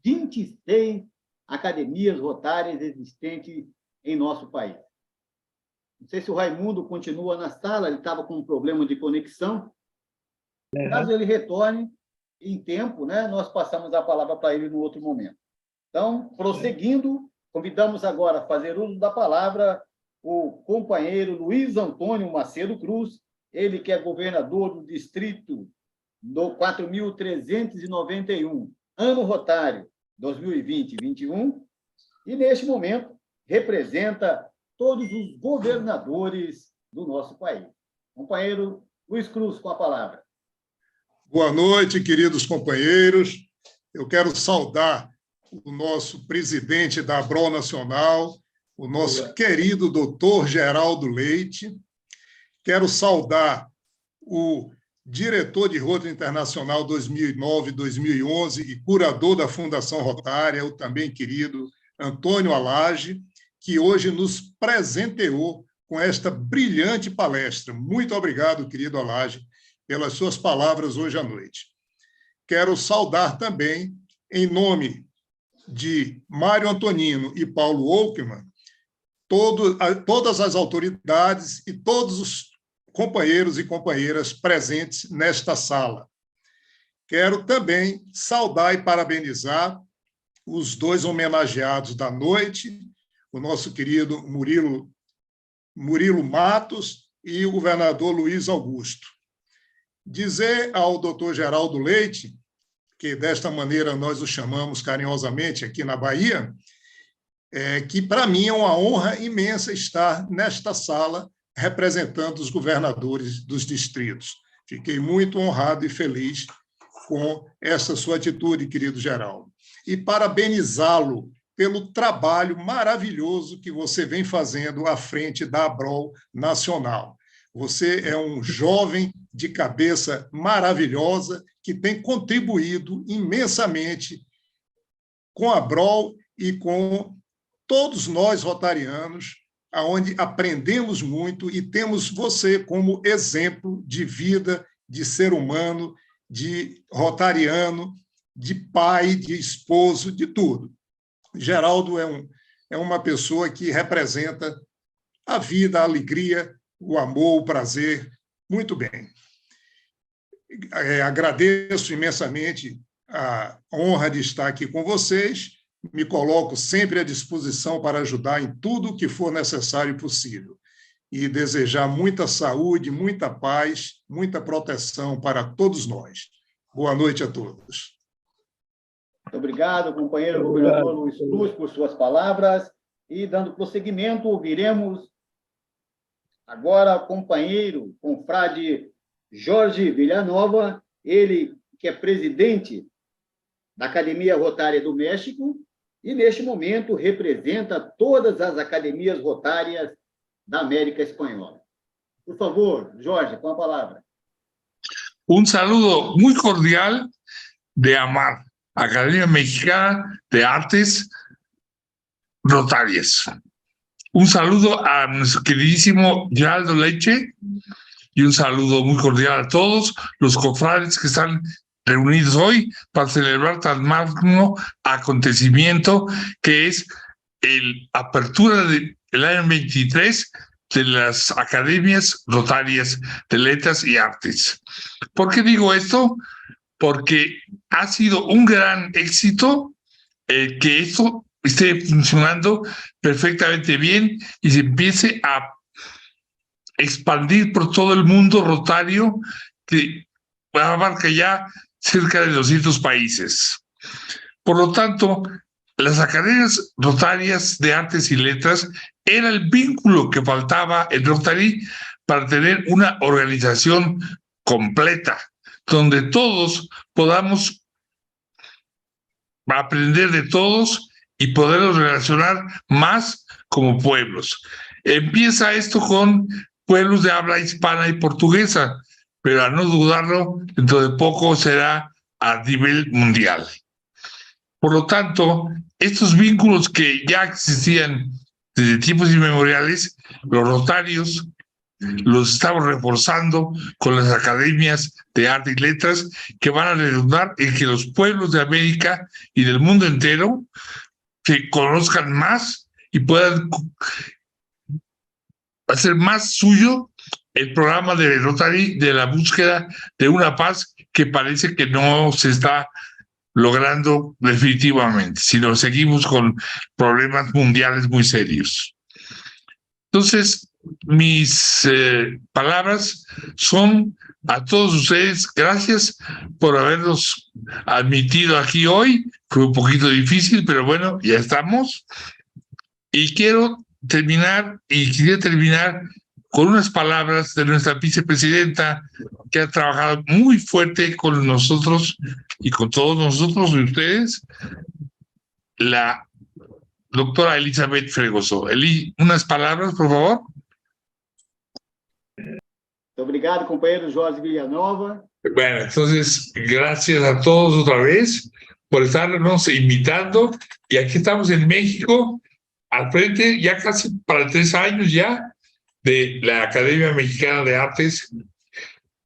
26 academias rotárias existentes em nosso país. Não sei se o Raimundo continua na sala, ele estava com um problema de conexão. Caso ele retorne em tempo, né, nós passamos a palavra para ele no outro momento. Então, prosseguindo, convidamos agora a fazer uso da palavra o companheiro Luiz Antônio Macedo Cruz, ele que é governador do distrito do 4.391, ano rotário 2020-21, e, neste momento, representa todos os governadores do nosso país. Companheiro Luiz Cruz, com a palavra. Boa noite, queridos companheiros. Eu quero saudar o nosso presidente da ABROL Nacional, o nosso querido doutor Geraldo Leite. Quero saudar o diretor de Rotary Internacional 2009-2011 e curador da Fundação Rotária, o também querido Antônio Alage, que hoje nos presenteou com esta brilhante palestra. Muito obrigado, querido Alage, pelas suas palavras hoje à noite. Quero saudar também, em nome de Mário Antonino e Paulo Wolkmann, todas as autoridades e todos os companheiros e companheiras presentes nesta sala. Quero também saudar e parabenizar os dois homenageados da noite, o nosso querido Murilo Matos e o governador Luiz Augusto. Dizer ao doutor Geraldo Leite, que desta maneira nós o chamamos carinhosamente aqui na Bahia, que para mim é uma honra imensa estar nesta sala representando os governadores dos distritos. Fiquei muito honrado e feliz com essa sua atitude, querido Geraldo. E parabenizá-lo pelo trabalho maravilhoso que você vem fazendo à frente da ABROL Nacional. Você é um jovem de cabeça maravilhosa que tem contribuído imensamente com a ABROL e com todos nós rotarianos, onde aprendemos muito e temos você como exemplo de vida, de ser humano, de rotariano, de pai, de esposo, de tudo. Geraldo é uma pessoa que representa a vida, a alegria, o amor, o prazer. Muito bem. Agradeço imensamente a honra de estar aqui com vocês. Me coloco sempre à disposição para ajudar em tudo o que for necessário e possível. E desejar muita saúde, muita paz, muita proteção para todos nós. Boa noite a todos. Muito obrigado, companheiro governador Luiz Cruz, por suas palavras. E, dando prosseguimento, ouviremos agora o companheiro, confrade Jorge Villanova, ele que é presidente da Academia Rotária do México e, neste momento, representa todas as academias rotárias da América Espanhola. Por favor, Jorge, com a palavra. Un saludo muy cordial de AMAR, Academia Mexicana de Artes Rotarias. Un saludo a nuestro queridísimo Geraldo Leite y un saludo muy cordial a todos los cofrades que están reunidos hoy para celebrar tan magno acontecimiento que es la apertura del año 23 de las Academias Rotarias de Letras y Artes. ¿Por qué digo esto? Porque ha sido un gran éxito que esto esté funcionando perfectamente bien y se empiece a expandir por todo el mundo rotario, que abarca ya cerca de 200 países. Por lo tanto, las academias rotarias de artes y letras era el vínculo que faltaba en Rotary para tener una organización completa, donde todos podamos aprender de todos y poderlos relacionar más como pueblos. Empieza esto con pueblos de habla hispana y portuguesa, pero a no dudarlo, dentro de poco será a nivel mundial. Por lo tanto, estos vínculos que ya existían desde tiempos inmemoriales, los rotarios los estamos reforzando con las academias de arte y letras que van a redundar en que los pueblos de América y del mundo entero se conozcan más y puedan hacer más suyo el programa de Rotary de la búsqueda de una paz que parece que no se está logrando definitivamente, sino seguimos con problemas mundiales muy serios. Entonces, mis palabras son a todos ustedes, gracias por habernos admitido aquí hoy. Fue un poquito difícil, pero bueno, ya estamos. Y quiero terminar, y quería terminar con unas palabras de nuestra vicepresidenta, que ha trabajado muy fuerte con nosotros y con todos nosotros y ustedes, la doctora Elizabeth Fregoso. Eli, unas palabras, por favor. Obrigado, compañero Jorge Villanova. Bueno, entonces, gracias a todos otra vez por estarnos invitando. Y aquí estamos en México, al frente, ya casi para 3 años ya, de la Academia Mexicana de Artes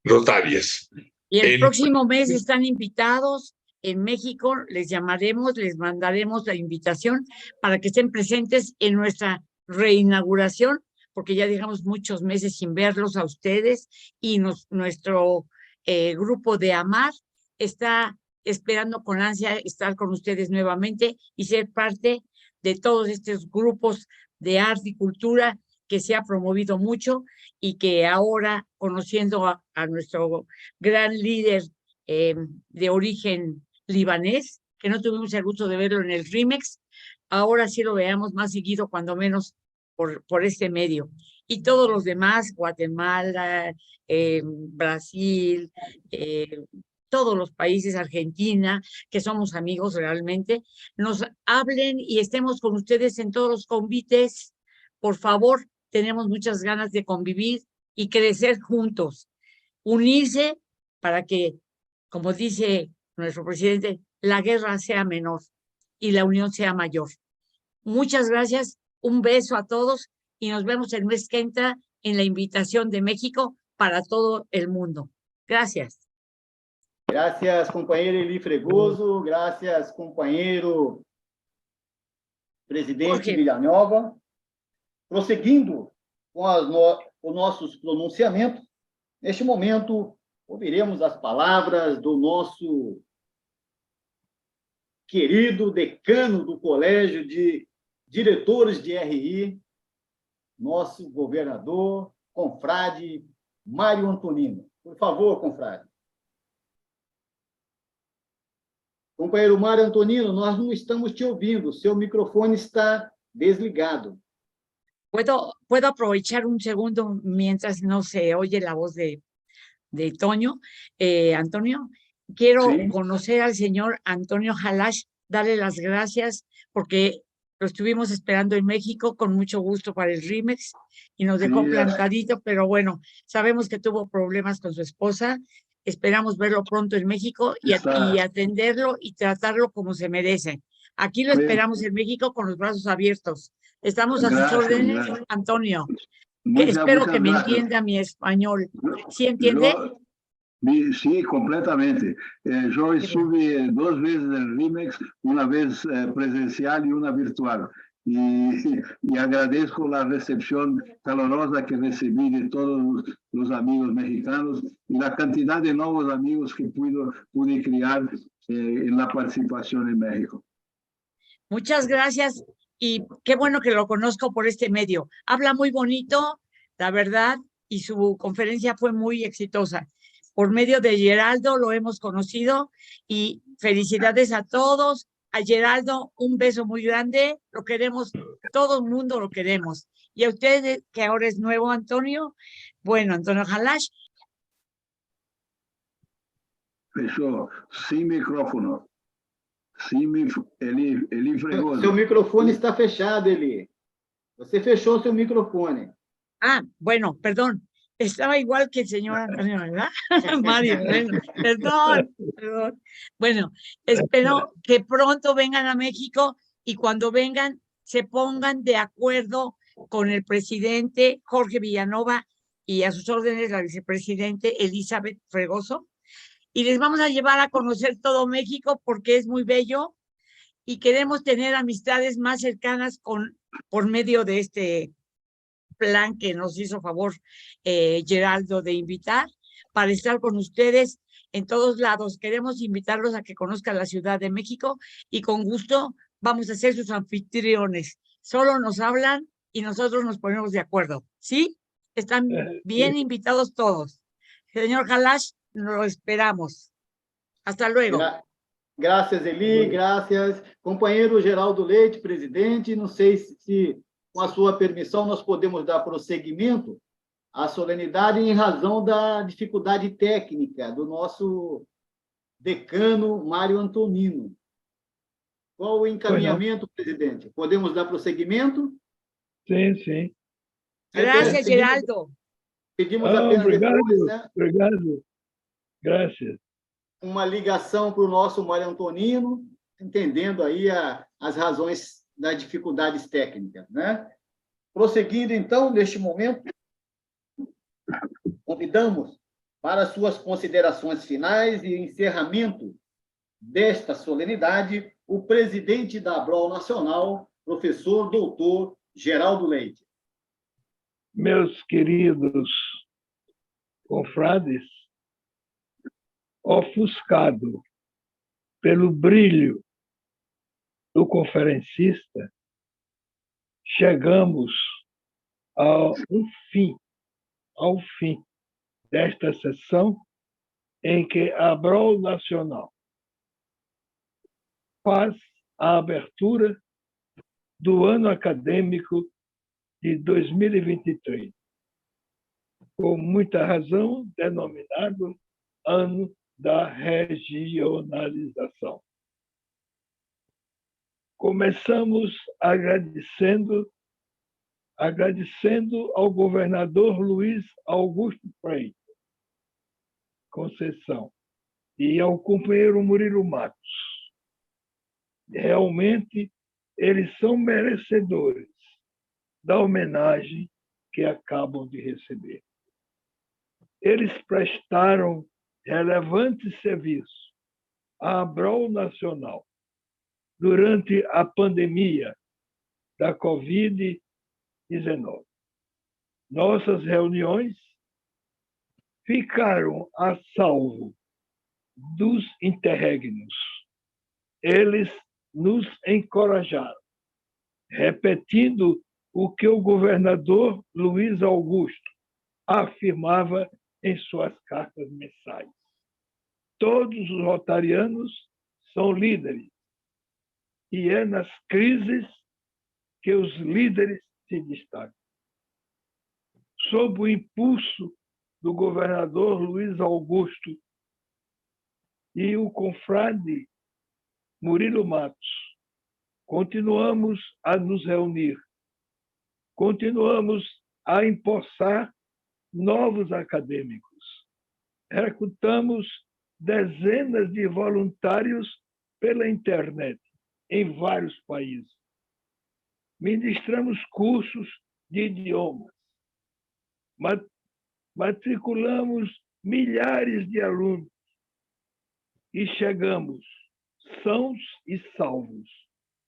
Rotarias. Y el próximo mes están invitados en México, les llamaremos, les mandaremos la invitación para que estén presentes en nuestra reinauguración, porque ya dejamos muchos meses sin verlos a ustedes y nuestro grupo de AMAR está esperando con ansia estar con ustedes nuevamente y ser parte de todos estos grupos de arte y cultura que se ha promovido mucho y que ahora, conociendo a nuestro gran líder de origen libanés, que no tuvimos el gusto de verlo en el RIMEX, ahora sí lo veamos más seguido, cuando menos por este medio. Y todos los demás, Guatemala, Brasil, todos los países, Argentina, que somos amigos realmente, nos hablen y estemos con ustedes en todos los convites. Por favor, tenemos muchas ganas de convivir y crecer juntos, unirse para que, como dice nuestro presidente, la guerra sea menor y la unión sea mayor. Muchas gracias, un beso a todos y nos vemos el mes que entra en la invitación de México para todo el mundo. Gracias. Gracias, compañero Eli Fregoso. Gracias, compañero presidente Villanova. Prosseguindo com os nossos pronunciamentos, neste momento, ouviremos as palavras do nosso querido decano do Colégio de Diretores de RI, nosso governador, confrade Mário Antonino. Por favor, confrade. Companheiro Mário Antonino, nós não estamos te ouvindo, seu microfone está desligado. ¿Puedo aprovechar un segundo mientras no se oye la voz de Toño? Antonio, quiero conocer al señor Antonio Halash, darle las gracias porque lo estuvimos esperando en México con mucho gusto para el RIMEX y nos dejó plantadito, pero bueno, sabemos que tuvo problemas con su esposa. Esperamos verlo pronto en México y atenderlo y tratarlo como se merece. Aquí lo esperamos en México con los brazos abiertos. Estamos a sus órdenes, Antonio. Espero que me entienda mi español. ¿Sí entiende? Sí, completamente. Yo estuve 2 veces en el RIMEX, una vez presencial y una virtual. Y agradezco la recepción calorosa que recibí de todos los amigos mexicanos y la cantidad de nuevos amigos que pude crear en la participación en México. Muchas gracias y qué bueno que lo conozco por este medio. Habla muy bonito, la verdad, y su conferencia fue muy exitosa. Por medio de Geraldo lo hemos conocido y felicidades a todos. A Geraldo, un beso muy grande, lo queremos, todo el mundo lo queremos. Y a ustedes, que ahora es nuevo, Antonio, bueno, Antonio Halash. Fechou, sin micrófono. Eli Fregoso. Seu microfone está fechado, Eli. Você fechou seu microfone. Ah, bueno, perdón. Estaba igual que el señor Antonio, ¿verdad? Mario, bueno, perdón. Bueno, espero que pronto vengan a México y cuando vengan se pongan de acuerdo con el presidente Jorge Villanova y a sus órdenes la vicepresidente Elizabeth Fregoso. Y les vamos a llevar a conocer todo México porque es muy bello y queremos tener amistades más cercanas por medio de este plan que nos hizo favor Geraldo de invitar para estar con ustedes en todos lados. Queremos invitarlos a que conozcan la Ciudad de México y con gusto vamos a ser sus anfitriones. Solo nos hablan y nosotros nos ponemos de acuerdo. ¿Sí? Están bien invitados todos. Señor Halash, lo esperamos. Hasta luego. Gracias, Eli. Gracias. Companheiro Geraldo Leite, presidente. Não sei se com a sua permissão, nós podemos dar prosseguimento à solenidade em razão da dificuldade técnica do nosso decano Mário Antonino. Qual o encaminhamento, presidente? Podemos dar prosseguimento? Sim, sim. Graças, Geraldo. Pedimos apenas obrigado, depois, né? Obrigado. Graças. Uma ligação para o nosso Mário Antonino, entendendo aí as razões das dificuldades técnicas, né? Prosseguindo, então, neste momento, convidamos para suas considerações finais e encerramento desta solenidade o presidente da ABROL Nacional, professor doutor Geraldo Leite. Meus queridos confrades, ofuscado pelo brilho do conferencista, chegamos ao fim desta sessão em que a ABROL Nacional faz a abertura do ano acadêmico de 2023, com muita razão denominado Ano da Regionalização. Começamos agradecendo ao governador Luiz Augusto Freire Conceição e ao companheiro Murilo Matos. Realmente, eles são merecedores da homenagem que acabam de receber. Eles prestaram relevante serviço à ABROL Nacional durante a pandemia da Covid-19. Nossas reuniões ficaram a salvo dos interregnos. Eles nos encorajaram, repetindo o que o governador Luiz Augusto afirmava em suas cartas mensais. Todos os rotarianos são líderes, e é nas crises que os líderes se destacam. Sob o impulso do governador Luiz Augusto e o confrade Murilo Matos, continuamos a nos reunir, continuamos a empossar novos acadêmicos, recrutamos dezenas de voluntários pela internet em vários países, ministramos cursos de idiomas, matriculamos milhares de alunos e chegamos, sãos e salvos,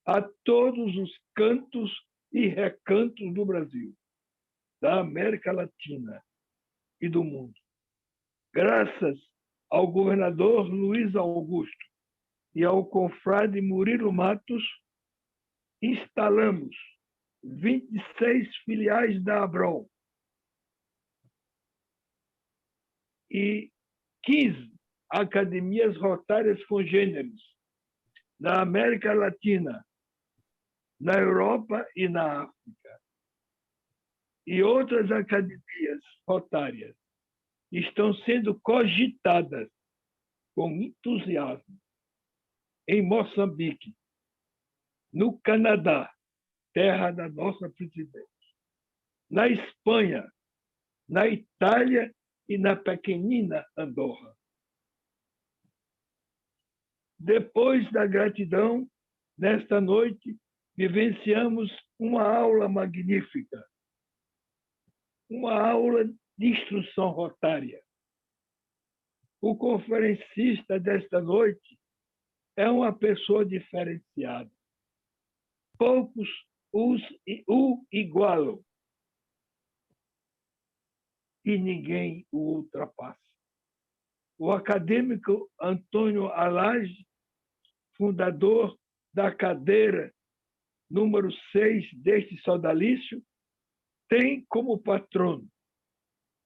a todos os cantos e recantos do Brasil, da América Latina e do mundo. Graças ao governador Luiz Augusto e ao confrade Murilo Matos, instalamos 26 filiais da ABROL e 15 academias rotárias congêneres na América Latina, na Europa e na África. E outras academias rotárias estão sendo cogitadas com entusiasmo em Moçambique, no Canadá, terra da nossa presidente, na Espanha, na Itália e na pequenina Andorra. Depois da gratidão, nesta noite, vivenciamos uma aula magnífica, uma aula de instrução rotária. O conferencista desta noite é uma pessoa diferenciada. Poucos o igualam e ninguém o ultrapassa. O acadêmico Antônio Alage, fundador da cadeira número 6 deste sodalício, tem como patrono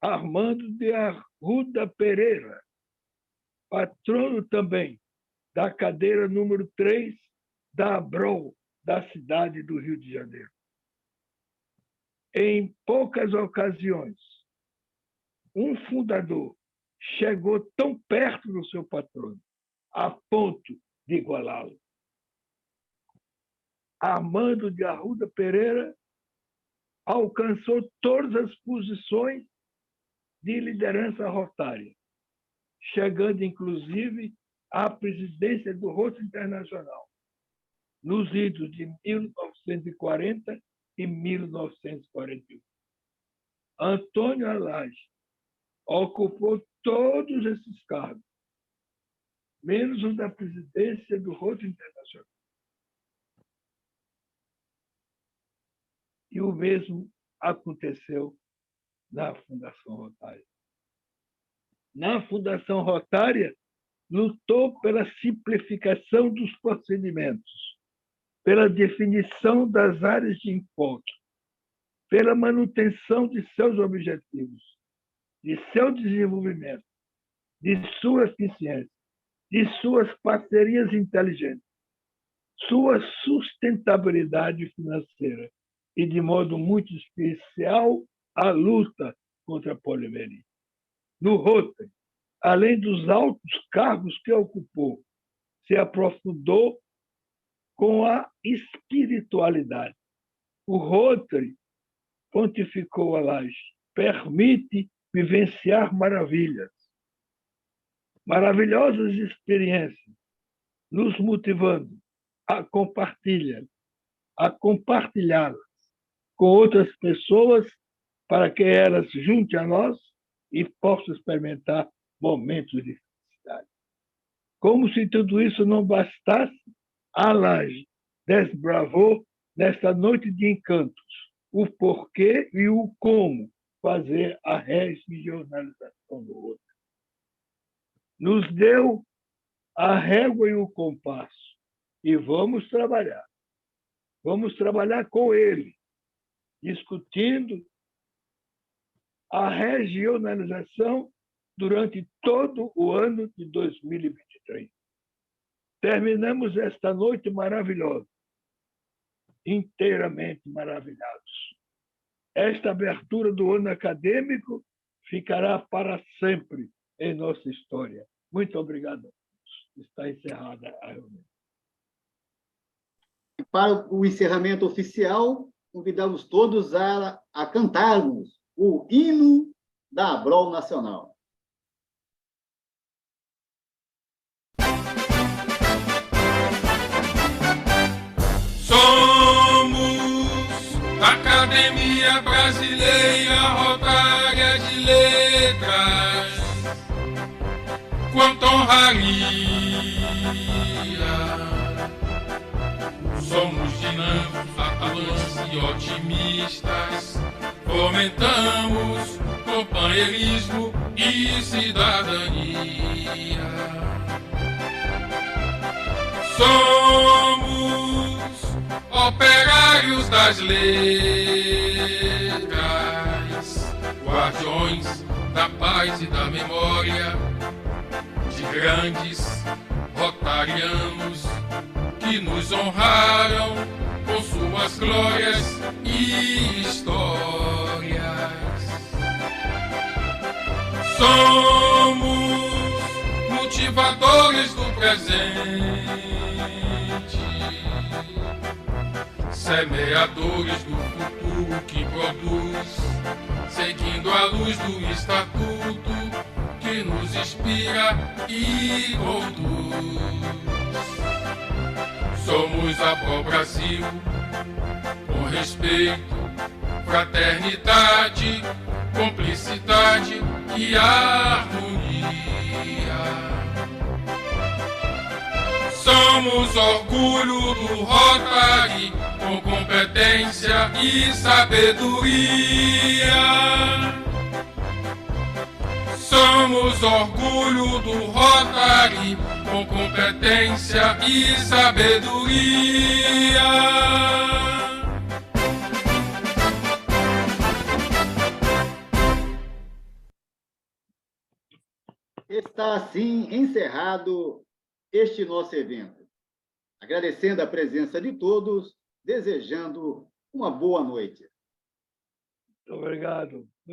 Armando de Arruda Pereira, patrono também da cadeira número 3 da ABROL, da cidade do Rio de Janeiro. Em poucas ocasiões, um fundador chegou tão perto do seu patrono, a ponto de igualá-lo. Armando de Arruda Pereira alcançou todas as posições de liderança rotária, chegando, inclusive, à presidência do Rotary Internacional, nos idos de 1940 e 1941. Antônio Alage ocupou todos esses cargos, menos o da presidência do Rotary Internacional. E o mesmo aconteceu na Fundação Rotária. Na Fundação Rotária, lutou pela simplificação dos procedimentos, pela definição das áreas de enfoque, pela manutenção de seus objetivos, de seu desenvolvimento, de sua eficiência, de suas parcerias inteligentes, sua sustentabilidade financeira e, de modo muito especial, a luta contra a poliomielite. No Rotary, além dos altos cargos que ocupou, se aprofundou com a espiritualidade. O Rotary, pontificou Alage, permite vivenciar maravilhas, maravilhosas experiências, nos motivando a compartilhá-las com outras pessoas para que elas juntem a nós e possam experimentar momentos de felicidade. Como se tudo isso não bastasse, Alage desbravou nesta noite de encantos o porquê e o como fazer a regionalização do outro. Nos deu a régua e o compasso e vamos trabalhar. Vamos trabalhar com ele, discutindo a regionalização durante todo o ano de 2023. Terminamos esta noite maravilhosa, inteiramente maravilhados. Esta abertura do ano acadêmico ficará para sempre em nossa história. Muito obrigado. Está encerrada a reunião. Para o encerramento oficial, convidamos todos a cantarmos o hino da Abrol Nacional. Somos a Academia Brasileira Rotária de Letras, quanto honraria. Somos dinâmicos, atuantes e otimistas, fomentamos companheirismo e cidadania. Somos operários das letras, guardiões da paz e da memória, de grandes rotarianos que nos honraram com suas glórias e histórias. Somos motivadores do presente, semeadores do futuro que produz, seguindo a luz do estatuto que nos inspira e conduz. Somos a Pro Brasil, com respeito, fraternidade, cumplicidade e harmonia. Somos orgulho do Rotary, com competência e sabedoria. Somos orgulho do Rotary, com competência e sabedoria. Está assim encerrado este nosso evento. Agradecendo a presença de todos, desejando uma boa noite. Obrigado.